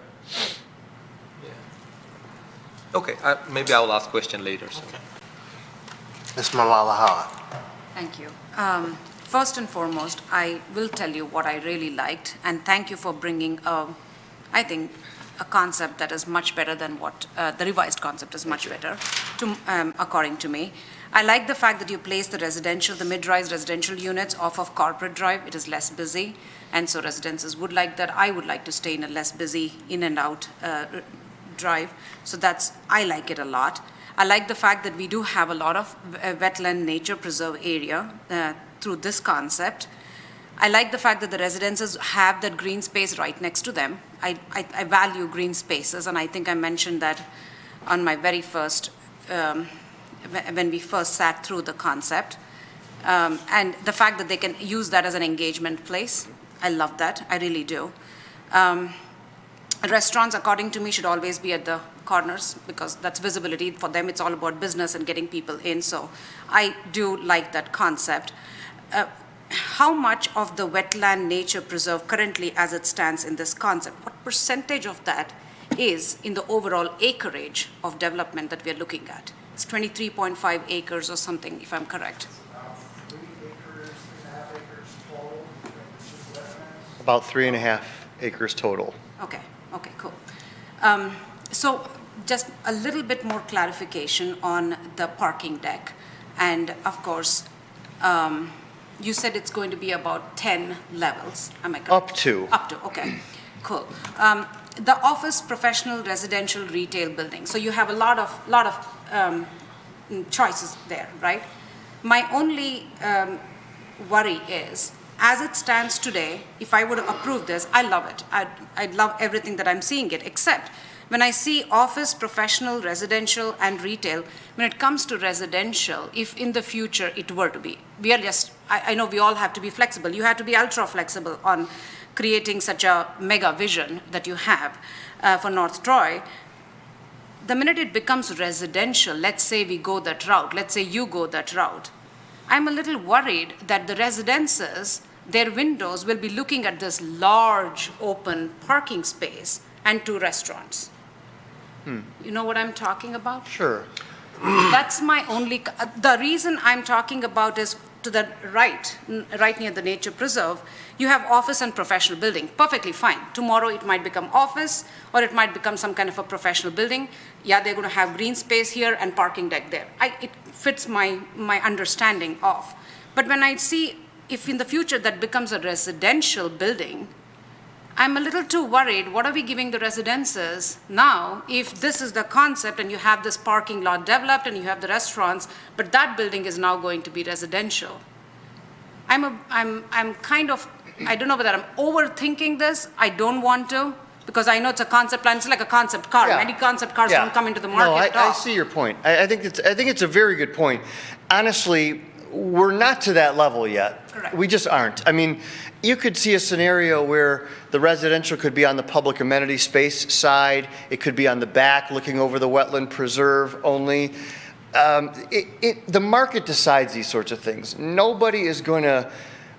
Okay, maybe I will ask question later. So. Ms. Malala. Thank you. First and foremost, I will tell you what I really liked, and thank you for bringing, I think, a concept that is much better than what, the revised concept is much better, according to me. I like the fact that you place the residential, the mid-rise residential units off of Corporate Drive. It is less busy, and so residences would like that. I would like to stay in a less busy in and out drive, so I like it a lot. I like the fact that we do have a lot of wetland nature preserve area through this concept. I like the fact that the residences have that green space right next to them. I value green spaces, and I think I mentioned that on my very first, when we first sat through the concept. And the fact that they can use that as an engagement place, I love that, I really do. Restaurants, according to me, should always be at the corners because that's visibility. For them, it's all about business and getting people in, so I do like that concept. How much of the wetland nature preserve currently as it stands in this concept, what percentage of that is in the overall acreage of development that we are looking at? It's 23.5 acres or something, if I'm correct. About 3.5 acres total. Okay, cool. So just a little bit more clarification on the parking deck. And of course, you said it's going to be about 10 levels, am I correct? Up to. Up to, okay, cool. The office, professional, residential, retail building. So you have a lot of choices there, right? My only worry is, as it stands today, if I were to approve this, I love it. I'd love everything that I'm seeing it, except when I see office, professional, residential, and retail, when it comes to residential, if in the future it were to be, we are just, I know we all have to be flexible. You have to be ultra flexible on creating such a mega vision that you have for North Troy. The minute it becomes residential, let's say we go that route, let's say you go that route, I'm a little worried that the residences, their windows will be looking at this large open parking space and 2 restaurants. You know what I'm talking about? Sure. That's my only, the reason I'm talking about is to the right near the nature preserve, you have office and professional building, perfectly fine. Tomorrow it might become office or it might become some kind of a professional building. Yeah, they're going to have green space here and parking deck there. It fits my understanding of. But when I see if in the future that becomes a residential building, I'm a little too worried. What are we giving the residences now if this is the concept and you have this parking lot developed and you have the restaurants, but that building is now going to be residential? I'm kind of, I don't know whether I'm overthinking this. I don't want to, because I know it's a concept plan. It's like a concept car. Yeah. Many concept cars don't come into the market No, at all. I see your point. I think it's a very good point. Honestly, we're not to that level yet. Correct. We just aren't. I mean, you could see a scenario where the residential could be on the public amenity space side. It could be on the back, looking over the wetland preserve only. The market decides these sorts of things. Nobody is going to,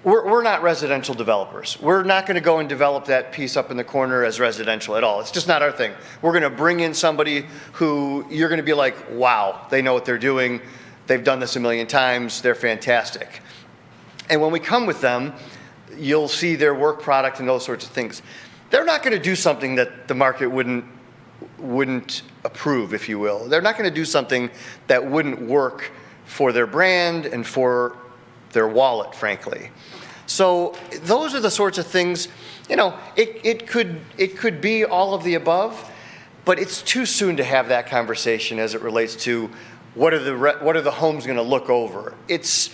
we're not residential developers. We're not going to go and develop that piece up in the corner as residential at all. It's just not our thing. We're going to bring in somebody who you're going to be like, wow, they know what they're doing. They've done this a million times. They're fantastic. And when we come with them, you'll see their work product and those sorts of things. They're not going to do something that the market wouldn't approve, if you will. They're not going to do something that wouldn't work for their brand and for their wallet, frankly. So those are the sorts of things, you know, it could be all of the above, but it's too soon to have that conversation as it relates to what are the homes going to look over. It's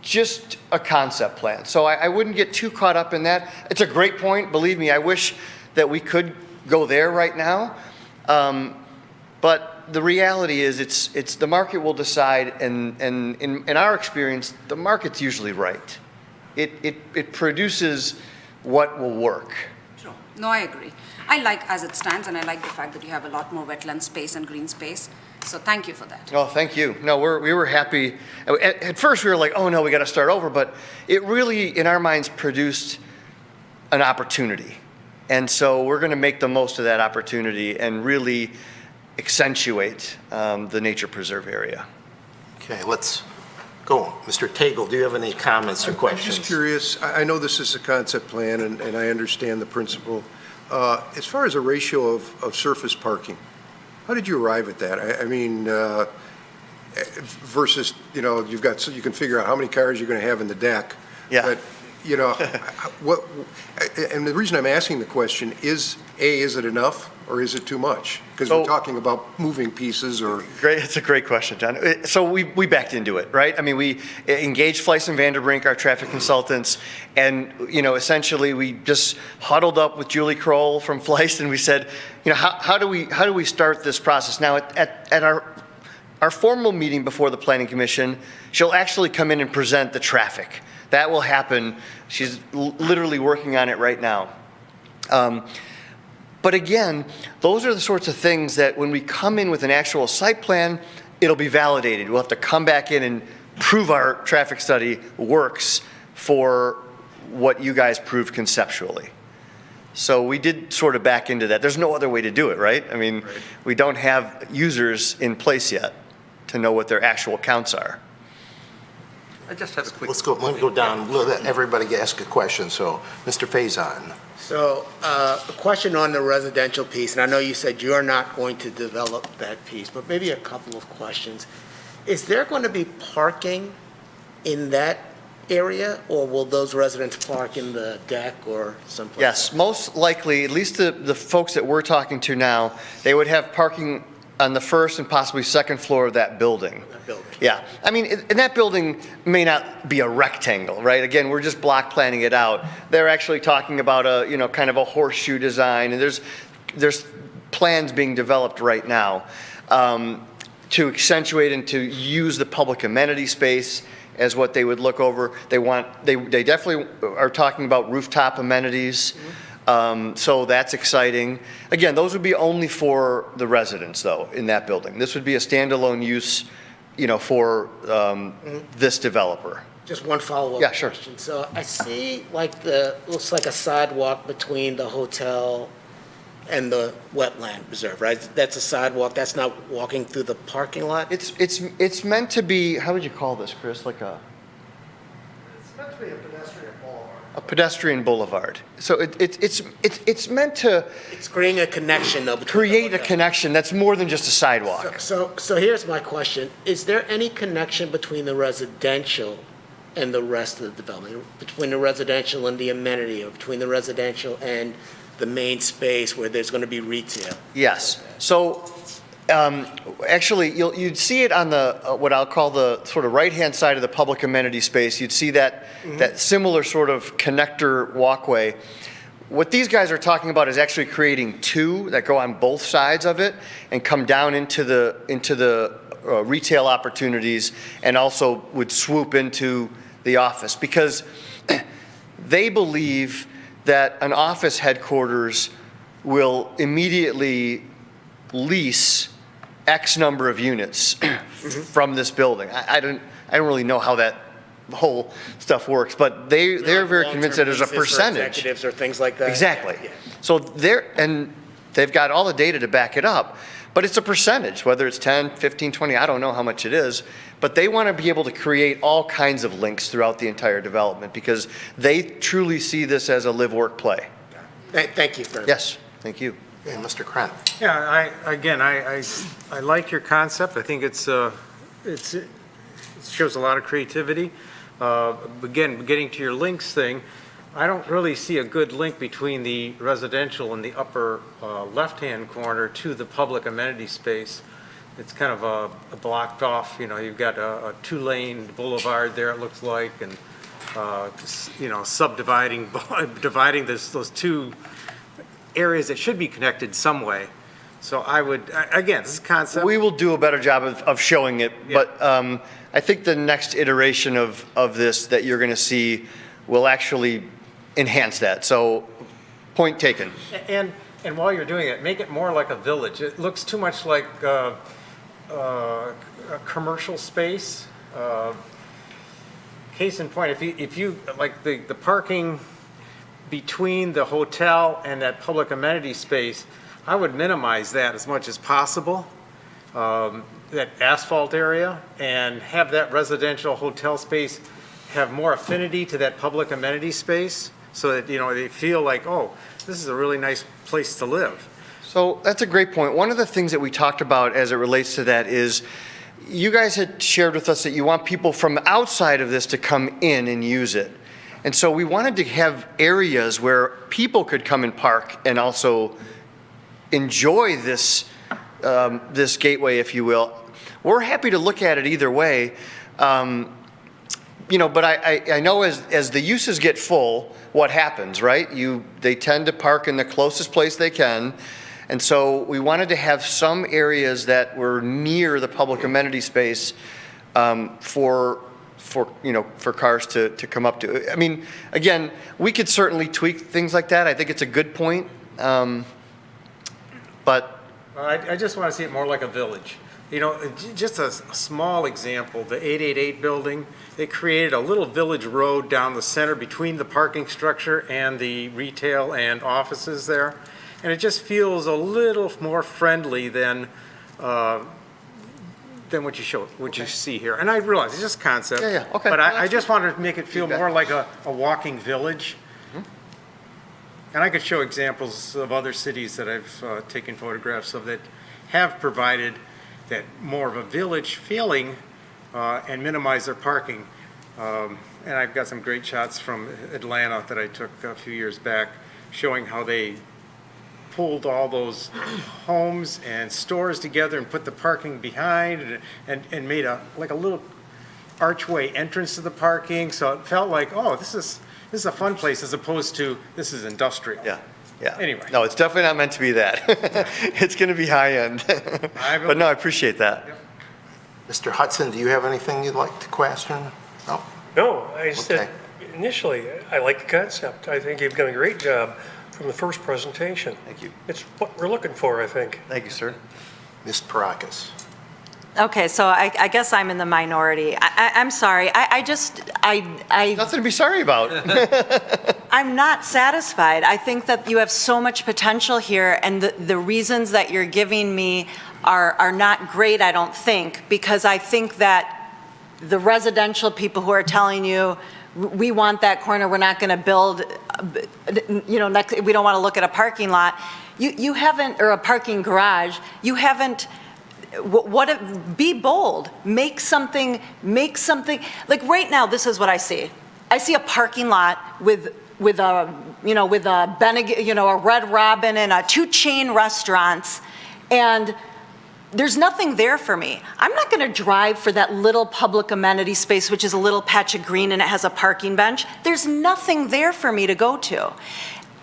just a concept plan. So I wouldn't get too caught up in that. It's a great point. Believe me, I wish that we could go there right now. But the reality is it's the market will decide, and in our experience, the market's usually right. it produces what will work. True. No, I agree. I like as it stands, and I like the fact that you have a lot more wetland space and green space. So thank you for that. Oh, thank you. No, we were happy. At first, we were like, oh, no, we got to start over. But it really, in our minds, produced an opportunity. And so we're going to make the most of that opportunity and really accentuate the nature preserve area. Okay, let's go. Mr. Tagle, do you have any comments or questions? I'm just curious, I know this is a concept plan, and I understand the principle. As far as a ratio of surface parking, how did you arrive at that? I mean, versus, you've got, so you can figure out how many cars you're going to have in the deck. Yeah. But, what, and the reason I'm asking the question is, is it enough or is it too much? Because we're talking about moving pieces or. Great, it's a great question, John. So we backed into it, right? I mean, we engaged Fleiss and Vanderbrink, our traffic consultants, and, essentially we just huddled up with Julie Kroll from Fleiss and we said, how do we start this process? Now, at our formal meeting before the Planning Commission, she'll actually come in and present the traffic. That will happen. She's literally working on it right now. But again, those are the sorts of things that when we come in with an actual site plan, it'll be validated. We'll have to come back in and prove our traffic study works for what you guys proved conceptually. So we did sort of back into that. There's no other way to do it, right? I mean, we don't have users in place yet to know what their actual counts are. I just have a quick. Let's go, let me go down, we'll let everybody ask a question. So, Mr. Faison. So, a question on the residential piece, and I know you said you're not going to develop that piece, but maybe a couple of questions. Is there going to be parking in that area, or will those residents park in the deck or someplace? Yes, most likely, at least the folks that we're talking to now, they would have parking on the first and possibly second floor of that building. That building. Yeah, I mean, and that building may not be a rectangle, right? Again, we're just block planning it out. They're actually talking about a, kind of a horseshoe design, and there's plans being developed right now to accentuate and to use the public amenity space as what they would look over. They definitely are talking about rooftop amenities. So that's exciting. Again, those would be only for the residents, though, in that building. This would be a standalone use, for this developer. Just one follow-up Yeah, sure. question. So I see looks like a sidewalk between the hotel and the wetland reserve, right? That's a sidewalk, that's not walking through the parking lot? It's meant to be, how would you call this, Chris? It's meant to be a pedestrian boulevard. A pedestrian boulevard. So it's meant to It's creating a connection, though. between the create a hotel. connection that's more than just a sidewalk. So here's my question. Is there any connection between the residential and the rest of the development? Between the residential and the amenity, or between the residential and the main space where there's going to be retail? Yes. So, actually, you'd see it on the, what I'll call the sort of right-hand side of the public amenity space. You'd see that similar sort of connector walkway. What these guys are talking about is actually creating two that go on both sides of it and come down into the retail opportunities, and also would swoop into the office, because they believe that an office headquarters will immediately lease X number of units from this building. I don't really know how that whole stuff works, but they're very convinced that there's a Long-term leases for percentage. executives or things like that? Exactly. Yeah. So they've got all the data to back it up, but it's a percentage, whether it's 10, 15, 20, I don't know how much it is, but they want to be able to create all kinds of links throughout the entire development, because they truly see this as a live, work, play. Thank you very much. Yes, thank you. Okay, Mr. Krent. Yeah, I like your concept. I think it shows a lot of creativity. Again, getting to your links thing, I don't really see a good link between the residential in the upper left-hand corner to the public amenity space. It's kind of a blocked off, you've got a two-lane boulevard there, it looks like, and, subdividing, dividing those two areas that should be connected some way. So I would, again, this is concept. We will do a better job of showing it, Yeah. but I think the next iteration of this that you're going to see will actually enhance that. So, point taken. And while you're doing it, make it more like a village. It looks too much like a commercial space. Case in point, if you like the parking between the hotel and that public amenity space, I would minimize that as much as possible, that asphalt area, and have that residential hotel space have more affinity to that public amenity space, so that, they feel like, oh, this is a really nice place to live. So that's a great point. One of the things that we talked about as it relates to that is you guys had shared with us that you want people from outside of this to come in and use it. And so we wanted to have areas where people could come and park and also enjoy this, this gateway, if you will. We're happy to look at it either way. But I know as the uses get full, what happens, right? They tend to park in the closest place they can. And so we wanted to have some areas that were near the public amenity space for cars to come up to. I mean, again, we could certainly tweak things like that. I think it's a good point. But I just want to see it more like a village. Just a small example, the 888 building, they created a little village road down the center between the parking structure and the retail and offices there. And it just feels a little more friendly than what you see here. And I realize it's just concept. Yeah, okay. But I just wanted to make it feel more like a walking village. And I could show examples of other cities that I've taken photographs of that have provided that more of a village feeling and minimize their parking. And I've got some great shots from Atlanta that I took a few years back showing how they pulled all those homes and stores together and put the parking behind and made a little archway entrance to the parking. So it felt like, oh, this is a fun place as opposed to this is industrial. yeah. Anyway. No, it's definitely not meant to be that. It's going to be high end. But no, I appreciate that. Mr. Hudson, do you have anything you'd like to question? No? No, I said Okay. initially, I like the concept. I think you've done a great job from the first presentation. Thank you. It's what we're looking for, I think. Thank you, sir. Ms. Parakis? Okay, so I guess I'm in the minority. I'm sorry. I Nothing to be sorry about. I'm not satisfied. I think that you have so much potential here, and the reasons that you're giving me are not great, I don't think, because I think that the residential people who are telling you, we want that corner, we're not going to build, we don't want to look at a parking lot, you haven't, or a parking garage, you haven't. Be bold, make something, like right now, this is what I see. I see a parking lot with a Red Robin and 2 chain restaurants, and there's nothing there for me. I'm not gonna drive for that little public amenity space, which is a little patch of green and it has a parking bench. There's nothing there for me to go to.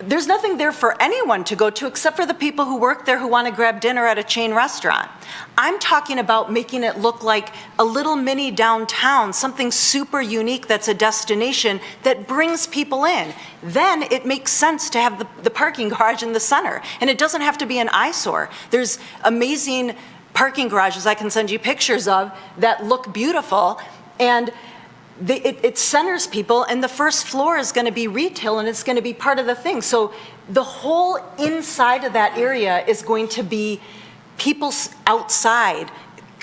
There's nothing there for anyone to go to except for the people who work there who want to grab dinner at a chain restaurant. I'm talking about making it look like a little mini downtown, something super unique that's a destination that brings people in. Then it makes sense to have the parking garage in the center. And it doesn't have to be an eyesore. There's amazing parking garages I can send you pictures of that look beautiful, and it centers people, and the first floor is going to be retail, and it's going to be part of the thing. So the whole inside of that area is going to be people outside,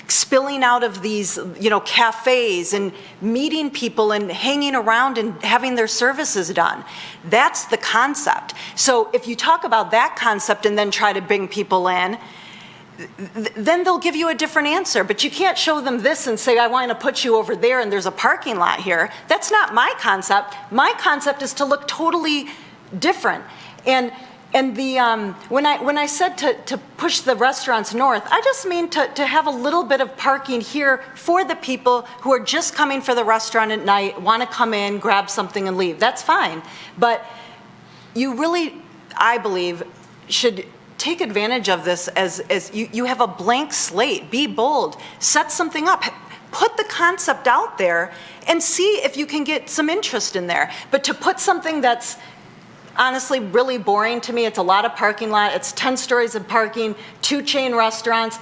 spilling out of these, cafes and meeting people and hanging around and having their services done. That's the concept. So if you talk about that concept and then try to bring people in, then they'll give you a different answer. But you can't show them this and say, I want to put you over there and there's a parking lot here. That's not my concept. My concept is to look totally different. And when I said to push the restaurants north, I just mean to have a little bit of parking here for the people who are just coming for the restaurant at night, want to come in, grab something and leave. That's fine. But you really, I believe, should take advantage of this as you have a blank slate. Be bold. Set something up. put the concept out there and see if you can get some interest in there. But to put something that's honestly really boring to me, it's a lot of parking lot, it's 10 stories of parking, 2 chain restaurants,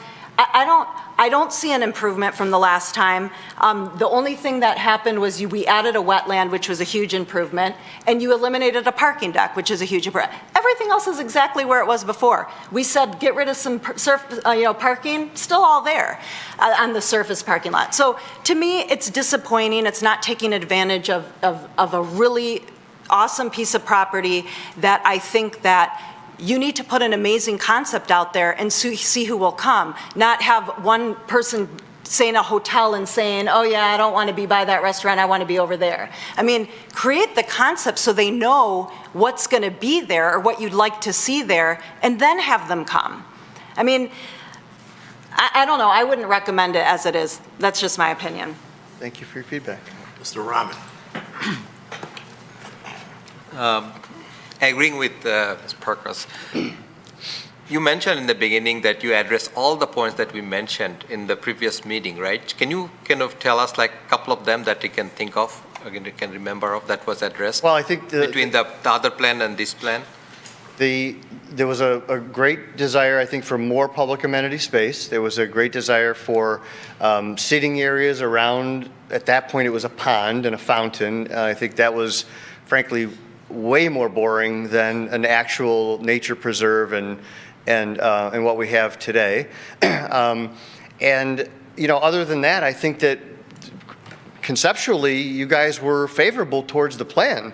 I don't see an improvement from the last time. The only thing that happened was we added a wetland, which was a huge improvement, and you eliminated a parking deck, which is a huge improvement. Everything else is exactly where it was before. We said get rid of some parking, still all there on the surface parking lot. So to me, it's disappointing. It's not taking advantage of a really awesome piece of property that I think that you need to put an amazing concept out there and see who will come, not have one person saying a hotel and saying, oh yeah, I don't want to be by that restaurant, I want to be over there. I mean, create the concept so they know what's going to be there or what you'd like to see there, and then have them come. I mean, I don't know, I wouldn't recommend it as it is. That's just my opinion. Thank you for your feedback. Mr. Rahman. Agreeing with Ms. Parkhurst, you mentioned in the beginning that you addressed all the points that we mentioned in the previous meeting, right? Can you kind of tell us like a couple of them that you can think of, again, you can remember of that was addressed? Well, I think between the other plan and this plan? There was a great desire, I think, for more public amenity space. There was a great desire for seating areas around, at that point it was a pond and a fountain. I think that was, frankly, way more boring than an actual nature preserve and what we have today. And, you know, other than that, I think that conceptually, you guys were favorable towards the plan.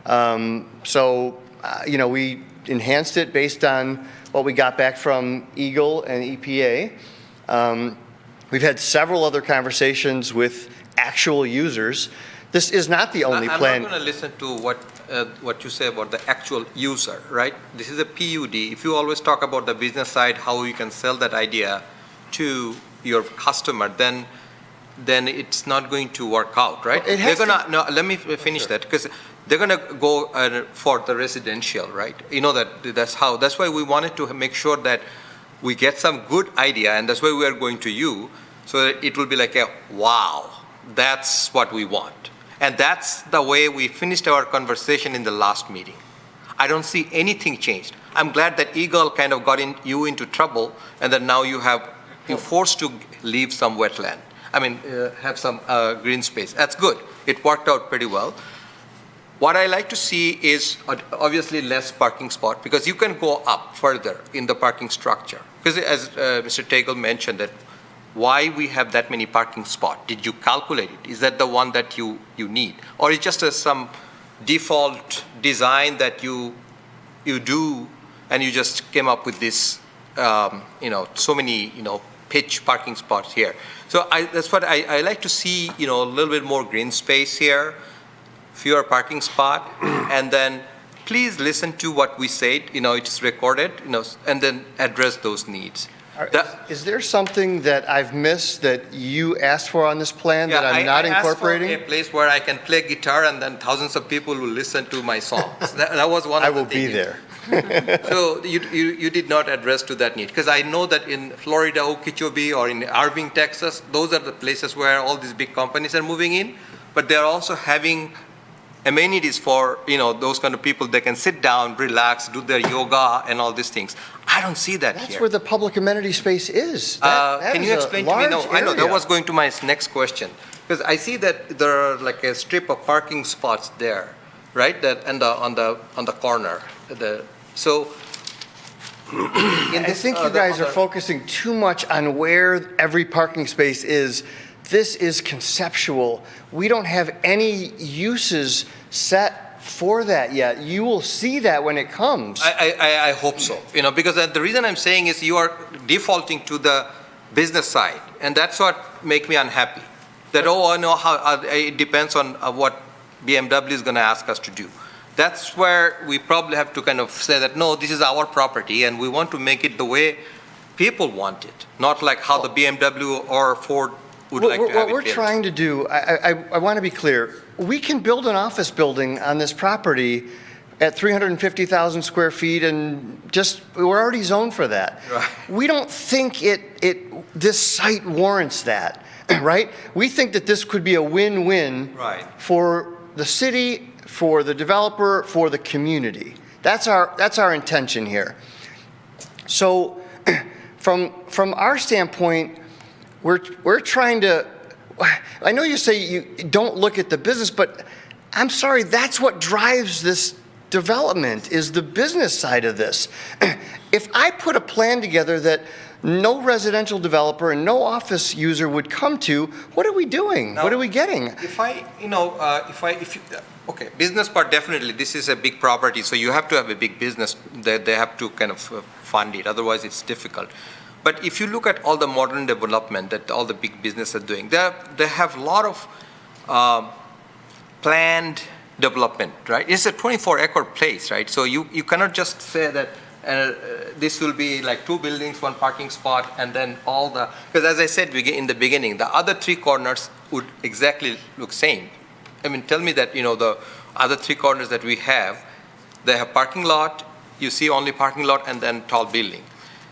You know, we enhanced it based on what we got back from Eagle and EPA. We've had several other conversations with actual users. This is not the only plan. I'm not going to listen to what you say about the actual user, right? This is a PUD. If you always talk about the business side, how you can sell that idea to your customer, then it's not going to work out, right? No, let me finish that, because they're going to go for the residential, right? You know that's why we wanted to make sure that we get some good idea, and that's why we are going to you, so that it will be like a wow, that's what we want. And that's the way we finished our conversation in the last meeting. I don't see anything changed. I'm glad that Eagle kind of got you into trouble, and that now you're forced to leave some wetland. I mean, have some green space. That's good. It worked out pretty well. What I like to see is obviously less parking spot, because you can go up further in the parking structure. Because as Mr. Tagle mentioned, that why we have that many parking spots? Did you calculate it? Is that the one that you need? Or is just some default design that you do, and you just came up with this, so many, pitch parking spots here. So that's what I like to see, a little bit more green space here, fewer parking spot, and then please listen to what we said, it's recorded, and then address those needs. Is there something that I've missed that you asked for on this plan that I'm not incorporating? I asked for a place where I can play guitar and then thousands of people will listen to my songs. That was one of the things. I will be there. So you did not address to that need. Because I know that in Florida, Okeechobee, or in Irving, Texas, those are the places where all these big companies are moving in. But they're also having amenities for, those kind of people. They can sit down, relax, do their yoga and all these things. I don't see that That's here. where the public amenity space is. Can you explain to me? No, I know, that was going to my next question. Because I see that there are like a strip of parking spots there, right? That and on the corner. I think you guys are focusing too much on where every parking space is. This is conceptual. We don't have any uses set for that yet. You will see that when it comes. I hope so. Because the reason I'm saying is you are defaulting to the business side, and that's what makes me unhappy. That I know how it depends on what BMW is going to ask us to do. That's where we probably have to kind of say that no, this is our property, and we want to make it the way people want it, not like how the BMW or Ford would like to have it What we're built. trying to do, I want to be clear, we can build an office building on this property at 350,000 square feet and just, we're already zoned for that. Right. We don't think this site warrants that, right? We think that this could be a win-win Right. for the city, for the developer, for the community. That's our intention here. So from our standpoint, we're trying to, I know you say you don't look at the business, but I'm sorry, that's what drives this development, is the business side of this. If I put a plan together that no residential developer and no office user would come to, what are we doing? What are we getting? Okay, business part, definitely, this is a big property, so you have to have a big business, they have to kind of fund it, otherwise it's difficult. But if you look at all the modern development that all the big businesses are doing, they have a lot of planned development, right? It's a 24-acre place, right? So you cannot just say that this will be like 2 buildings, 1 parking spot, and then all the, because as I said in the beginning, the other 3 corners would exactly look same. I mean, tell me that, the other 3 corners that we have, they have parking lot, you see only parking lot and then tall building.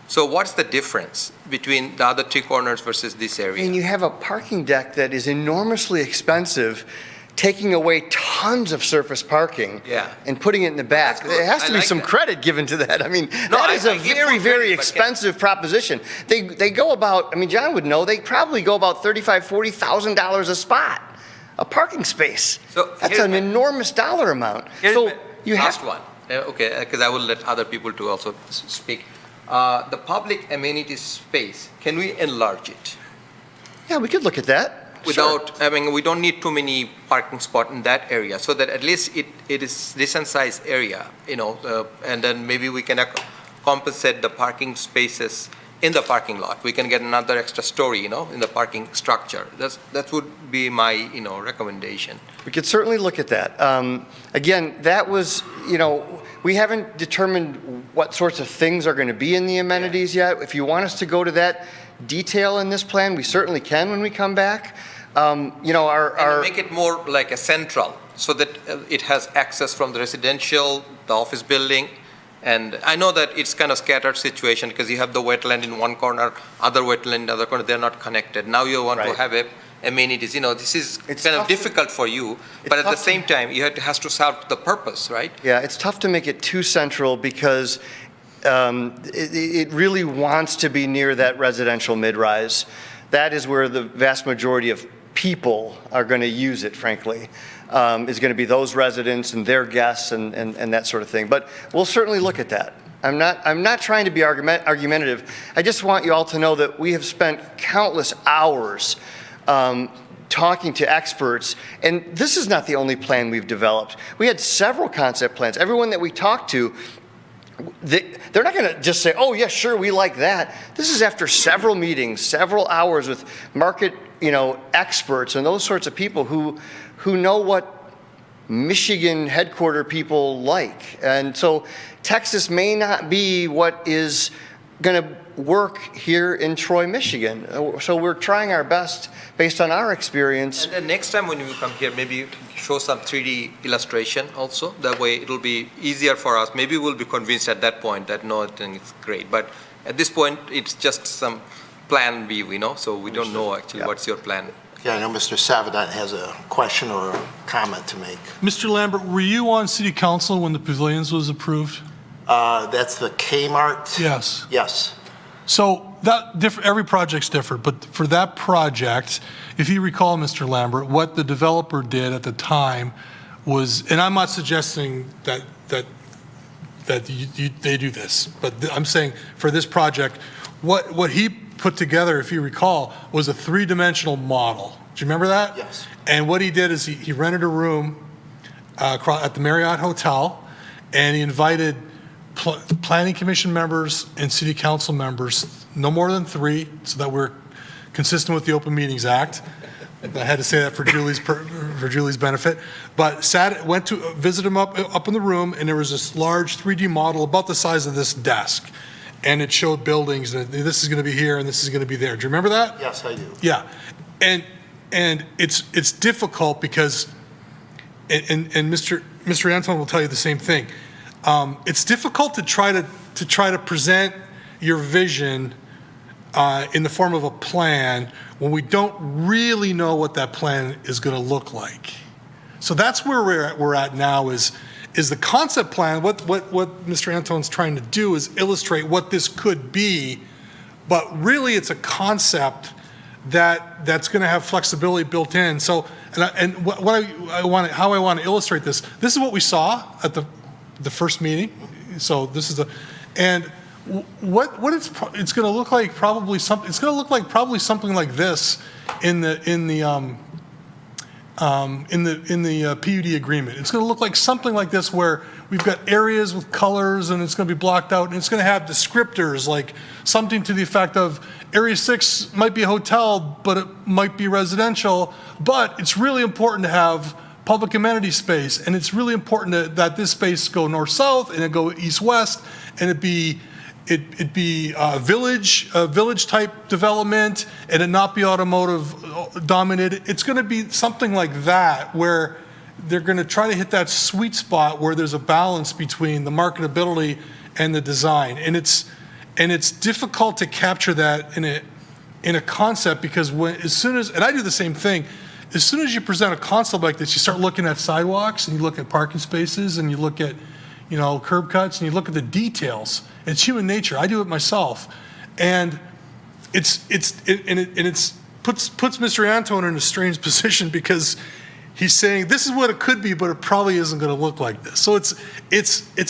So what's the difference between the other 3 corners versus this area? And you have a parking deck that is enormously expensive, taking away tons of surface parking and putting it in the back. That's good. There has to I be like some that. credit given to that. I mean, that is a very, very expensive proposition. They go about, I mean, John would know, they probably go about $35,000, $40,000 a spot, a parking space. So that's an enormous dollar amount. So you have last one, okay, because I will let other people to also speak. The public amenities space, can we enlarge it? Yeah, we could look at that. Without, I mean, we don't need too many parking spots in that area, so that at least it is decent sized area, and then maybe we can compensate the parking spaces in the parking lot. We can get another extra story, in the parking structure. That would be my, recommendation. We could certainly look at that. Again, that was, we haven't determined what sorts of things are going to be in the amenities yet. If you want us to go to that detail in this plan, we certainly can when we come back. And make it more like a central, so that it has access from the residential, the office building. And I know that it's kind of scattered situation because you have the wetland in one corner, other wetland in the other corner, they're not connected. Now you want to have amenities, this is kind of difficult for you, but at the same time, it has to serve the purpose, right? Yeah, it's tough to make it too central because it really wants to be near that residential mid-rise. That is where the vast majority of people are going to use it, frankly, is going to be those residents and their guests and that sort of thing. But we'll certainly look at that. I'm not trying to be argumentative. I just want you all to know that we have spent countless hours talking to experts, and this is not the only plan we've developed. We had several concept plans. Everyone that we talked to, they're not going to just say, oh, yeah, sure, we like that. This is after several meetings, several hours with market, experts and those sorts of people who know what Michigan headquarter people like. And so Texas may not be what is going to work here in Troy, Michigan. So we're trying our best based on our experience. And then next time when you come here, maybe show some 3D illustration also. That way it'll be easier for us. Maybe we'll be convinced at that point that no, I think it's great. But at this point, it's just some plan view, so we don't know actually what's your plan. Yeah, I know Mr. Savadat has a question or a comment to make. Mr. Lambert, were you on city council when the pavilions was approved? That's the Kmart? Yes. Yes. So every project's different, but for that project, if you recall, Mr. Lambert, what the developer did at the time was, and I'm not suggesting that they do this, but I'm saying for this project, what he put together, if you recall, was a 3-dimensional model. Do you remember that? Yes. And what he did is he rented a room at the Marriott Hotel, and he invited planning commission members and city council members, no more than 3, so that we're consistent with the Open Meetings Act. I had to say that for Julie's benefit. But went to visit him up in the room, and there was this large 3D model about the size of this desk, and it showed buildings, and this is going to be here, and this is going to be there. Do you remember that? Yes, I do. Yeah, and it's difficult because, and Mr. Mr. Anton will tell you the same thing. It's difficult to try to present your vision in the form of a plan when we don't really know what that plan is going to look like. So that's where we're at now is the concept plan. What Mr. Anton's trying to do is illustrate what this could be, but really it's a concept that's going to have flexibility built in. So, how I want to illustrate this is what we saw at the first meeting. So this is what it's going to look like. Probably something. It's going to look like probably something like this in the PUD agreement. It's going to look like something like this where we've got areas with colors and it's going to be blocked out, and it's going to have descriptors like something to the effect of Area 6 might be a hotel, but it might be residential, but it's really important to have public amenity space, and it's really important that this space go north-south and it go east-west, and it be a village type development, and it not be automotive dominated. It's going to be something like that, where they're going to try to hit that sweet spot where there's a balance between the marketability and the design. And it's difficult to capture that in a concept, because and I do the same thing, as soon as you present a concept like this, you start looking at sidewalks and you look at parking spaces and you look at curb cuts and you look at the details. It's human nature. I do it myself, and it puts Mr. Anton in a strange position, because he's saying this is what it could be, but it probably isn't going to look like this. So it's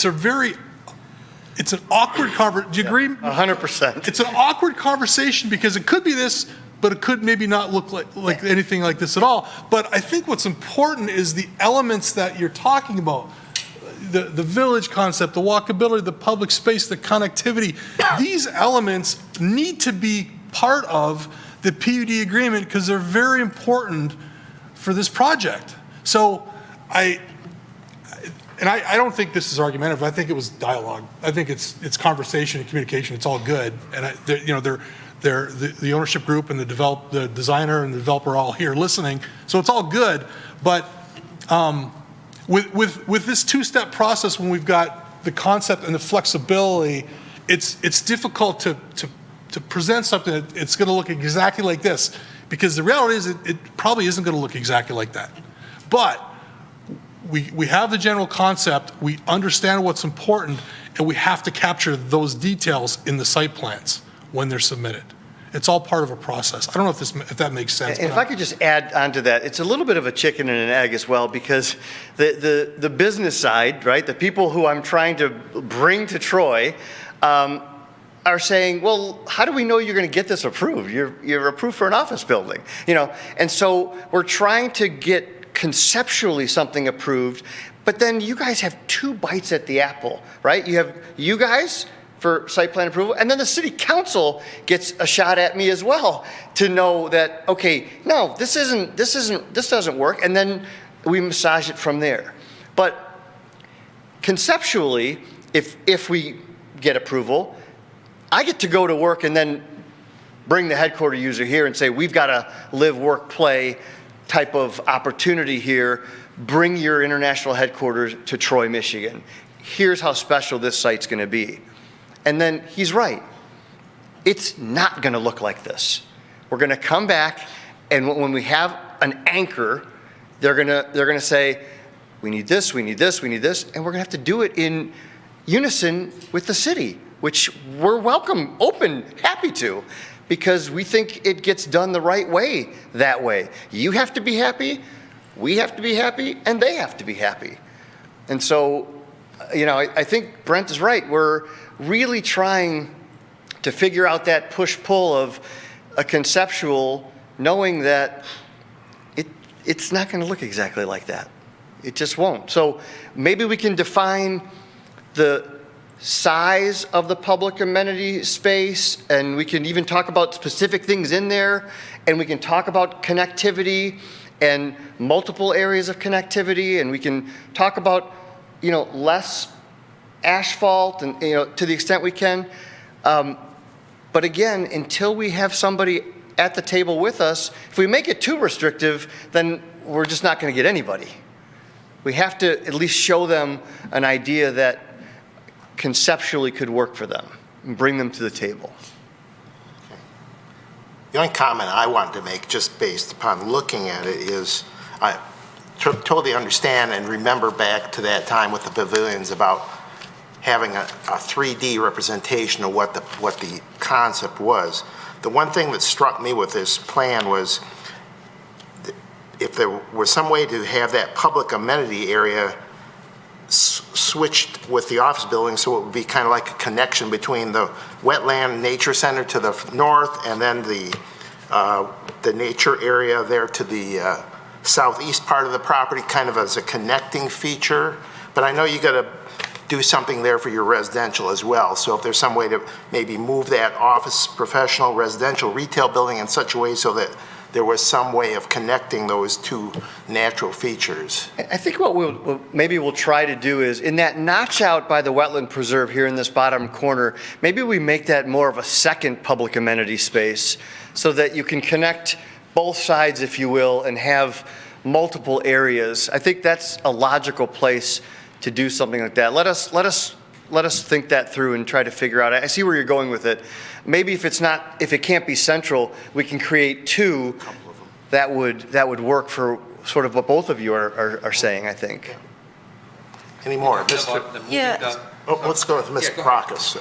an awkward conversation. Do you agree? 100%. It's an awkward conversation, because it could be this, but it could maybe not look like anything like this at all. But I think what's important is the elements that you're talking about. The village concept, the walkability, the public space, the connectivity. These elements need to be part of the PUD agreement, because they're very important for this project. So I don't think this is argumentative. I think it was dialogue. I think it's conversation and communication. It's all good. And the ownership group and the designer and the developer are all here listening. So it's all good. But with this two-step process, when we've got the concept and the flexibility, it's difficult to present something that it's going to look exactly like this, because the reality is it probably isn't going to look exactly like that. But we have the general concept, we understand what's important, and we have to capture those details in the site plans when they're submitted. It's all part of a process. I don't know if that makes sense. And if I could just add on to that, it's a little bit of a chicken and an egg as well, because the business side, right, the people who I'm trying to bring to Troy are saying, well, how do we know you're going to get this approved? You're approved for an office building, And so we're trying to get conceptually something approved, but then you guys have two bites at the apple, right? You have you guys for site plan approval, and then the city council gets a shot at me as well to know that, okay, no, this doesn't work, and then we massage it from there. But conceptually, if we get approval, I get to go to work and then bring the headquarter user here and say, we've got a live, work, play type of opportunity here. Bring your international headquarters to Troy, Michigan. Here's how special this site's going to be. And then he's right. It's not going to look like this. We're going to come back, and when we have an anchor, they're going to say, we need this, we need this, we need this, and we're going to have to do it in unison with the city, which we're welcome, open, happy to, because we think it gets done the right way that way. You have to be happy, we have to be happy, and they have to be happy. And so, I think Brent is right. We're really trying to figure out that push-pull of a conceptual, knowing that it's not going to look exactly like that. It just won't. So maybe we can define the size of the public amenity space, and we can even talk about specific things in there, and we can talk about connectivity and multiple areas of connectivity, and we can talk about less asphalt and to the extent we can. But again, until we have somebody at the table with us, if we make it too restrictive, then we're just not going to get anybody. We have to at least show them an idea that conceptually could work for them and bring them to the table. The only comment I wanted to make, just based upon looking at it, is I totally understand and remember back to that time with the pavilions about having a 3D representation of what the concept was. The one thing that struck me with this plan was if there was some way to have that public amenity area switched with the office building, so it would be kind of like a connection between the wetland nature center to the north and then the nature area there to the southeast part of the property, kind of as a connecting feature. But I know you got to do something there for your residential as well. So if there's some way to maybe move that office, professional, residential, retail building in such a way so that there was some way of connecting those two natural features. I think what we'll try to do is, in that notch out by the wetland preserve here in this bottom corner, maybe we make that more of a second public amenity space so that you can connect both sides, if you will, and have multiple areas. I think that's a logical place to do something like that. Let us think that through and try to figure out. I see where you're going with it. Maybe if it can't be central, we can create two that would work for sort of what both of you are saying, I think. Any more? Yeah. Oh, let's go with Ms. Prokos.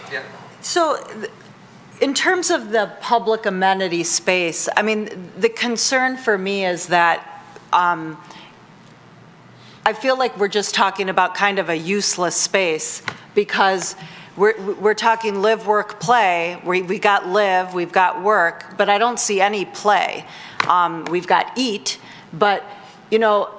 So in terms of the public amenity space, I mean, the concern for me is that I feel like we're just talking about kind of a useless space because we're talking live, work, play. We got live, we've got work, but I don't see any play. We've got eat, but you know,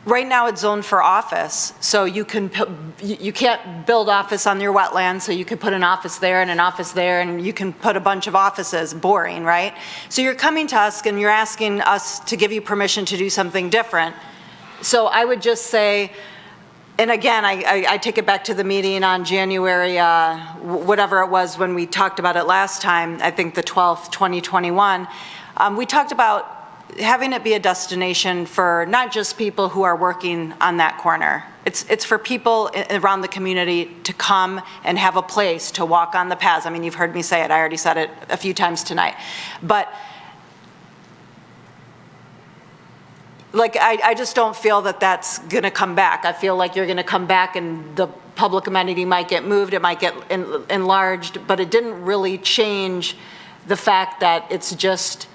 right now it's zoned for office, so you can't build office on your wetlands, so you could put an office there and an office there, and you can put a bunch of offices, boring, right? So you're coming to us and you're asking us to give you permission to do something different. So I would just say, and again, I take it back to the meeting on January, whatever it was when we talked about it last time, I think the 12th, 2021, we talked about having it be a destination for not just people who are working on that corner. It's for people around the community to come and have a place to walk on the paths. I mean, you've heard me say it. I already said it a few times tonight. But like, I just don't feel that that's going to come back. I feel like you're going to come back and the public amenity might get moved, it might get enlarged, but it didn't really change the fact that it's just,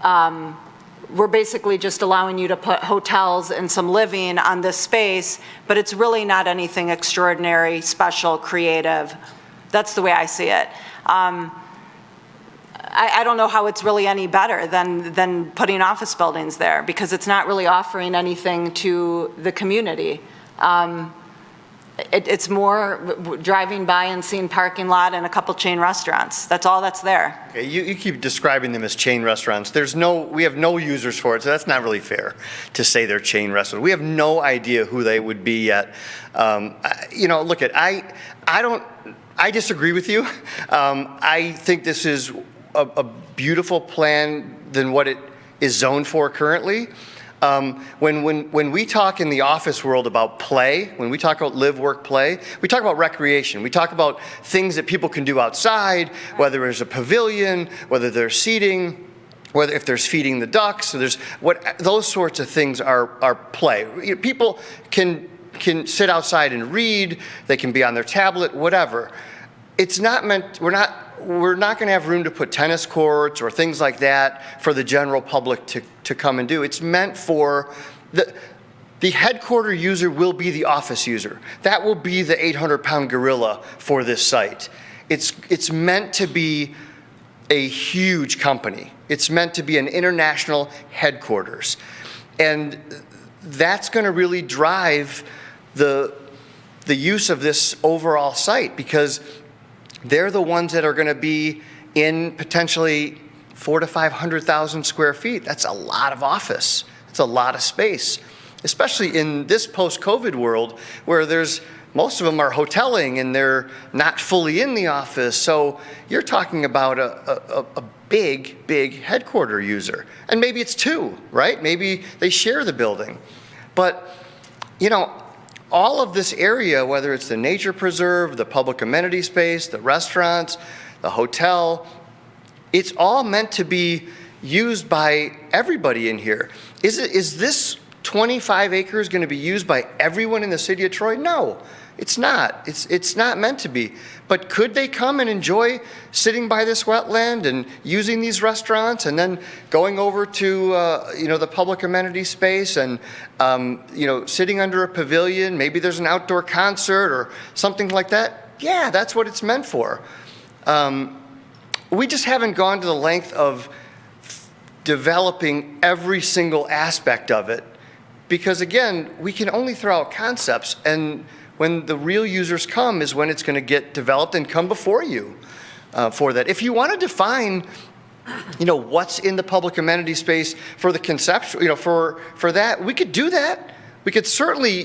we're basically just allowing you to put hotels and some living on this space, but it's really not anything extraordinary, special, creative. That's the way I see it. I don't know how it's really any better than putting office buildings there, because it's not really offering anything to the community. It's more driving by and seeing parking lot and a couple chain restaurants. That's all that's there. Okay, you keep describing them as chain restaurants. We have no users for it, so that's not really fair to say they're chain restaurants. We have no idea who they would be yet. You know, look, I disagree with you. I think this is a beautiful plan than what it is zoned for currently. When we talk in the office world about play, when we talk about live, work, play, we talk about recreation. We talk about things that people can do outside, whether there's a pavilion, whether there's seating, whether if there's feeding the ducks, so those sorts of things are play. People can sit outside and read, they can be on their tablet, whatever. It's not meant, we're not going to have room to put tennis courts or things like that for the general public to come and do. It's meant for the headquarter user will be the office user. That will be the 800-pound gorilla for this site. It's meant to be a huge company. It's meant to be an international headquarters. And that's going to really drive the use of this overall site, because they're the ones that are going to be in potentially 400,000 to 500,000 square feet. That's a lot of office. It's a lot of space, especially in this post-COVID world where there's most of them are hoteling and they're not fully in the office. So you're talking about a big headquarter user. And maybe it's two, right? Maybe they share the building. But, you know, all of this area, whether it's the nature preserve, the public amenity space, the restaurants, the hotel, it's all meant to be used by everybody in here. Is this 25 acres going to be used by everyone in the city of Troy? No, it's not. It's not meant to be. But could they come and enjoy sitting by this wetland and using these restaurants and then going over to, the public amenity space and, sitting under a pavilion? Maybe there's an outdoor concert or something like that. Yeah, that's what it's meant for. We just haven't gone to the length of developing every single aspect of it because, again, we can only throw out concepts, and when the real users come is when it's going to get developed and come before you for that. If you want to define, what's in the public amenity space for the conceptual, for that, we could do that. We could certainly,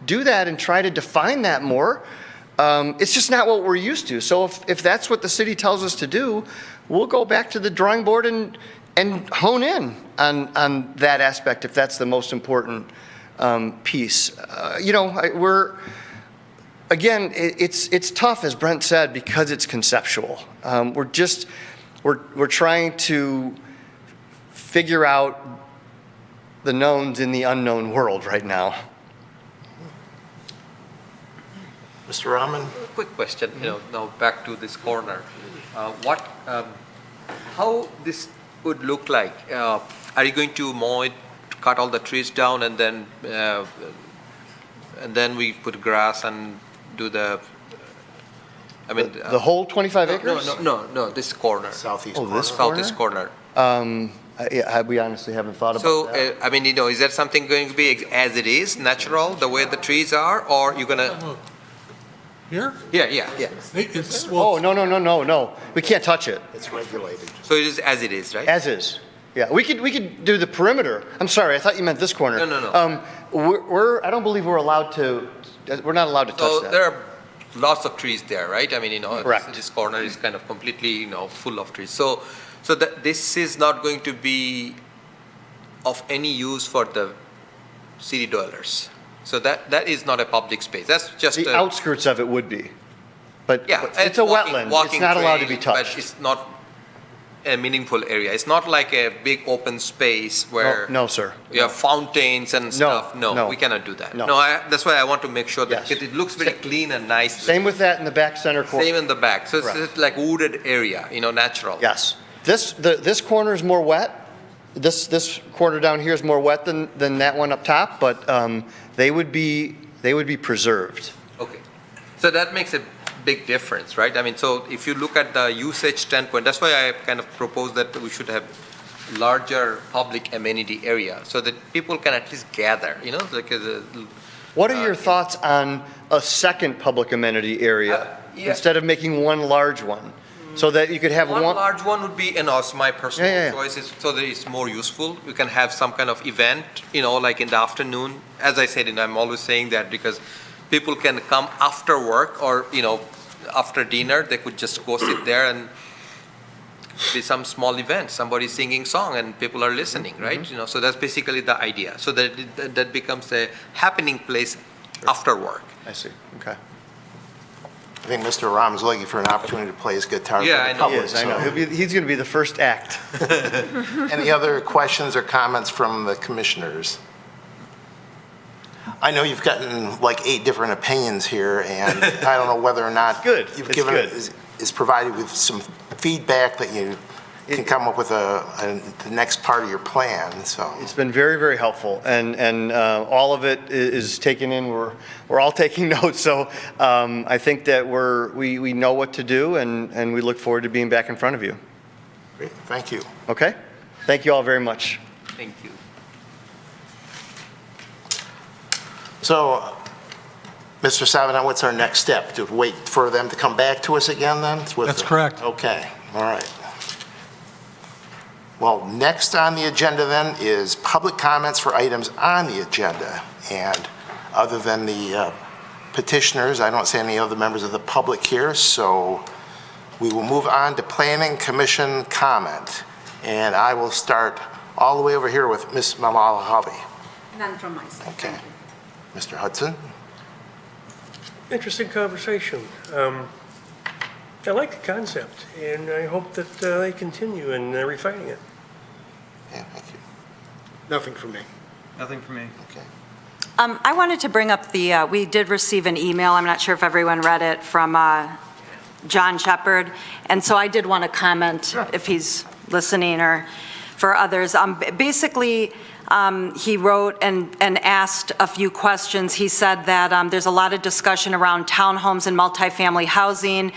do that and try to define that more. It's just not what we're used to. So if that's what the city tells us to do, we'll go back to the drawing board and hone in on that aspect if that's the most important piece. It's tough, as Brent said, because it's conceptual. We're trying to figure out the knowns in the unknown world right now. Mr. Rahman? Quick question, now back to this corner. How this would look like? Are you going to mow it, cut all the trees down, and then we put grass and do the? The whole 25 acres? No, this corner. Southeast Oh, corner. this corner? Southeast corner. We honestly haven't thought about So, that. is that something going to be as it is, natural, the way the trees are, or you're gonna? Here? Yeah. It's, Oh, no. We can't touch it. It's regulated. So it is as it is, right? As is. Yeah, we could do the perimeter. I'm sorry, I thought you meant this corner. No. I don't believe we're allowed to, we're not allowed to touch So that. there are lots of trees there, right? Correct. This corner is kind of completely, full of trees. So this is not going to be of any use for the city dwellers. So that is not a public space. That's just The outskirts of it would be. But yeah. but it's a wetland. It's not allowed to be trail, touched. But it's not a meaningful area. It's not like a big open space where No, sir. you have fountains and stuff. no. We cannot do that. No. That's why I want to make sure that Yes. it looks very clean and nice. Same with that in the back center corner. Same in the back. So Correct. it's like wooded area, natural. Yes. This corner is more wet. This corner down here is more wet than that one up top, but they would be preserved. Okay. So that makes a big difference, right? So if you look at the usage standpoint, that's why I kind of propose that we should have larger public amenity area so that people can at least gather, What are your thoughts on a second public amenity area yeah. instead of making one large one? So that you could have One one. large one would be, my personal Yeah. choice is so that it's more useful. We can have some kind of event, like in the afternoon. As I said, I'm always saying that because people can come after work or, after dinner, they could just go sit there and be some small event, somebody singing song and people are listening, right? So that's basically the idea. So that becomes a happening place after work. I see, okay. I think Mr. Rahman's looking for an opportunity to play his guitar Yeah, for I the know. public. He is, I know. so- He's going to be the first act. Any other questions or comments from the commissioners? I know you've gotten like 8 different opinions here, and I don't know whether or not good. you've It's given good. is provided with some feedback that you can come up with the next part of your plan. So It's been very, very helpful, and all of it is taken in. We're all taking notes, so I think that we know what to do, and we look forward to being back in front of you. great. Thank you. Okay? Thank you all very much. Thank you. So, Mr. Savana, what's our next step? To wait for them to come back to us again then? That's correct. Okay, all right. Well, next on the agenda then is public comments for items on the agenda. And other than the petitioners. I don't see any other members of the public here, so we will move on to Planning Commission comment. And I will start all the way over here with Ms. Mamalahabi. None from my side. Okay. Thank you. Mr. Hudson? Interesting conversation. I like the concept, and I hope that they continue in refining it. Yeah, thank you. Nothing for me. Nothing for me. Okay. I wanted to bring up we did receive an email, I'm not sure if everyone read it, from John Shepherd, and so I did want to comment if he's listening or for others. Basically, he wrote and asked a few questions. He said that there's a lot of discussion around townhomes and multifamily housing,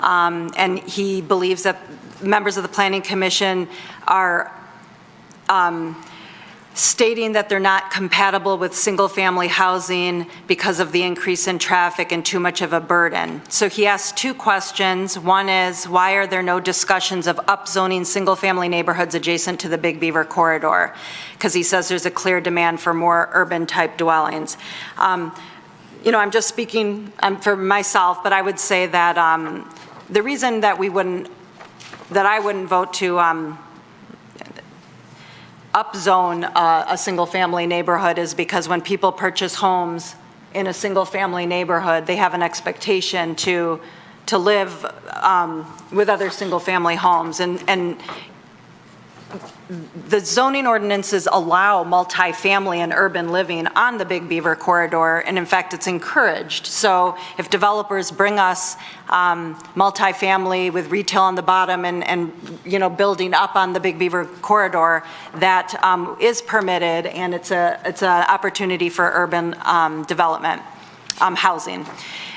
and he believes that members of the Planning Commission are stating that they're not compatible with single-family housing because of the increase in traffic and too much of a burden. So he asked two questions. One is, why are there no discussions of upzoning single-family neighborhoods adjacent to the Big Beaver corridor? Because he says there's a clear demand for more urban-type dwellings. You know, I'm just speaking for myself, but I would say that the reason that I wouldn't vote to upzone a single-family neighborhood is because when people purchase homes in a single-family neighborhood, they have an expectation to live with other single-family homes. And the zoning ordinances allow multifamily and urban living on the Big Beaver corridor, and in fact, it's encouraged. So if developers bring us multifamily with retail on the bottom and you know, building up on the Big Beaver corridor, that is permitted, and it's an opportunity for urban development, housing.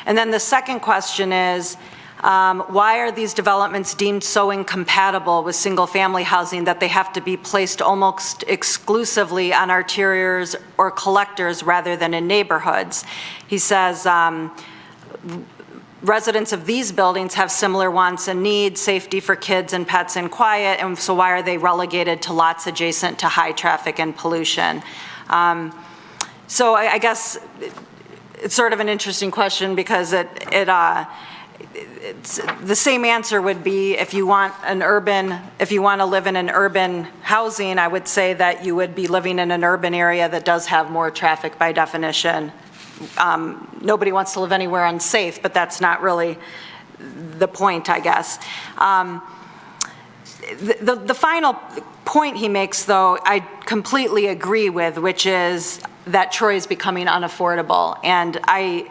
And then the second question is, why are these developments deemed so incompatible with single-family housing that they have to be placed almost exclusively on arterials or collectors rather than in neighborhoods? He says, residents of these buildings have similar wants and needs, safety for kids and pets and quiet, and so why are they relegated to lots adjacent to high traffic and pollution? So I guess it's sort of an interesting question because it's the same answer would be if you want to live in an urban housing, I would say that you would be living in an urban area that does have more traffic by definition. Nobody wants to live anywhere unsafe, but that's not really the point, I guess. The final point he makes, though, I completely agree with, which is that Troy is becoming unaffordable. And I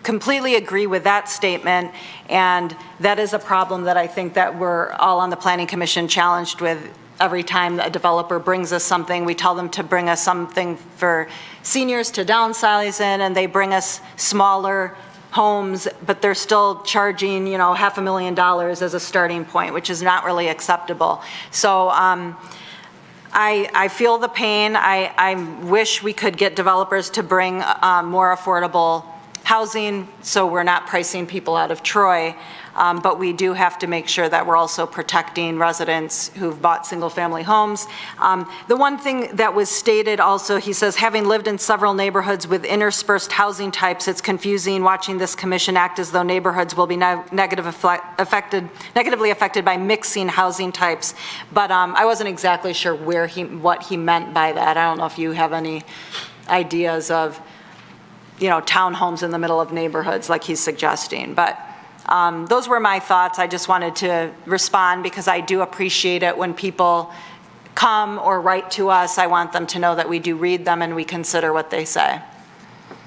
completely agree with that statement, and that is a problem that I think that we're all on the Planning Commission challenged with. Every time a developer brings us something, we tell them to bring us something for seniors to downsize in, and they bring us smaller homes, but they're still charging, you know, $500,000 as a starting point, which is not really acceptable. So I feel the pain. I wish we could get developers to bring more affordable housing, so we're not pricing people out of Troy, but we do have to make sure that we're also protecting residents who've bought single-family homes. The one thing that was stated also, he says, having lived in several neighborhoods with interspersed housing types, it's confusing watching this commission act as though neighborhoods will be negatively affected by mixing housing types. But I wasn't exactly sure what he meant by that. I don't know if you have any ideas of, you know, townhomes in the middle of neighborhoods like he's suggesting. But those were my thoughts. I just wanted to respond because I do appreciate it when people come or write to us. I want them to know that we do read them and we consider what they say.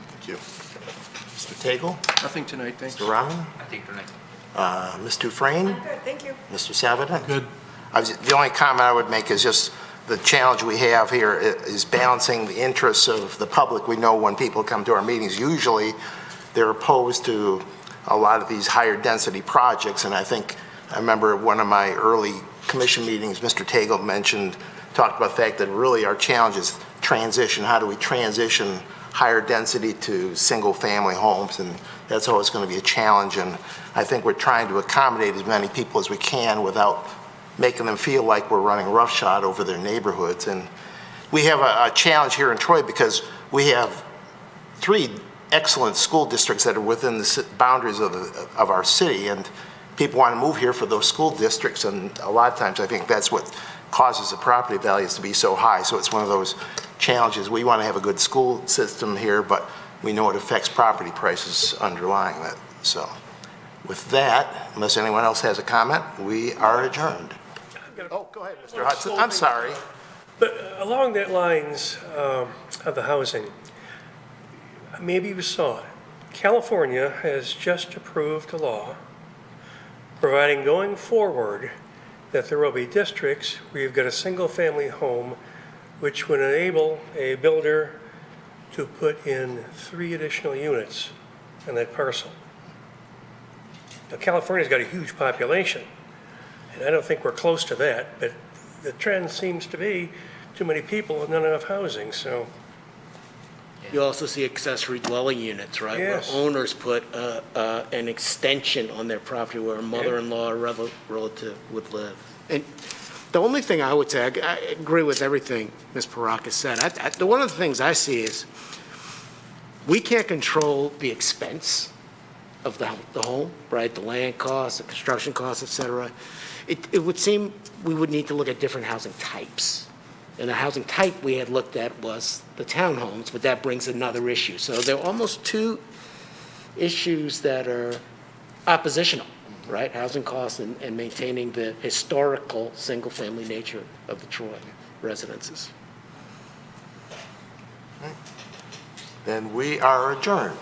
Thank you. Mr. Tagle? Nothing tonight, thanks. Mr. Rahman? Nothing tonight. Ms. Dufresne? Good, thank you. Mr. Savada? Good. The only comment I would make is just the challenge we have here is balancing the interests of the public. We know when people come to our meetings, usually they're opposed to a lot of these higher density projects. And I remember one of my early commission meetings, Mr. Tagle talked about the fact that really our challenge is transition. How do we transition higher density to single family homes? And that's always going to be a challenge. And I think we're trying to accommodate as many people as we can without making them feel like we're running roughshod over their neighborhoods. And we have a challenge here in Troy because we have 3 excellent school districts that are within the boundaries of our city, and people want to move here for those school districts, and a lot of times I think that's what causes the property values to be so high. So it's one of those challenges. We want to have a good school system here, but we know it affects property prices underlying that. So with that, unless anyone else has a comment, we are adjourned. Oh, go ahead, Mr. Hudson. I'm sorry. But along that lines of the housing, maybe you saw it. California has just approved a law providing going forward that there will be districts where you've got a single-family home which would enable a builder to put in 3 additional units on that parcel. Now, California's got a huge population, and I don't think we're close to that, but the trend seems to be too many people and not enough housing, so. You also see accessory dwelling units, right? Yes. Where owners put an extension on their property where a mother-in-law or relative would live. And the only thing I would say, I agree with everything Ms. Paraka said. One of the things I see is we can't control the expense of the home, right? The land costs, the construction costs, et cetera. It would seem we would need to look at different housing types. And the housing type we had looked at was the townhomes, but that brings another issue. So there are almost 2 issues that are oppositional, right? Housing costs and maintaining the historical single-family nature of the Troy residences. Then we are adjourned.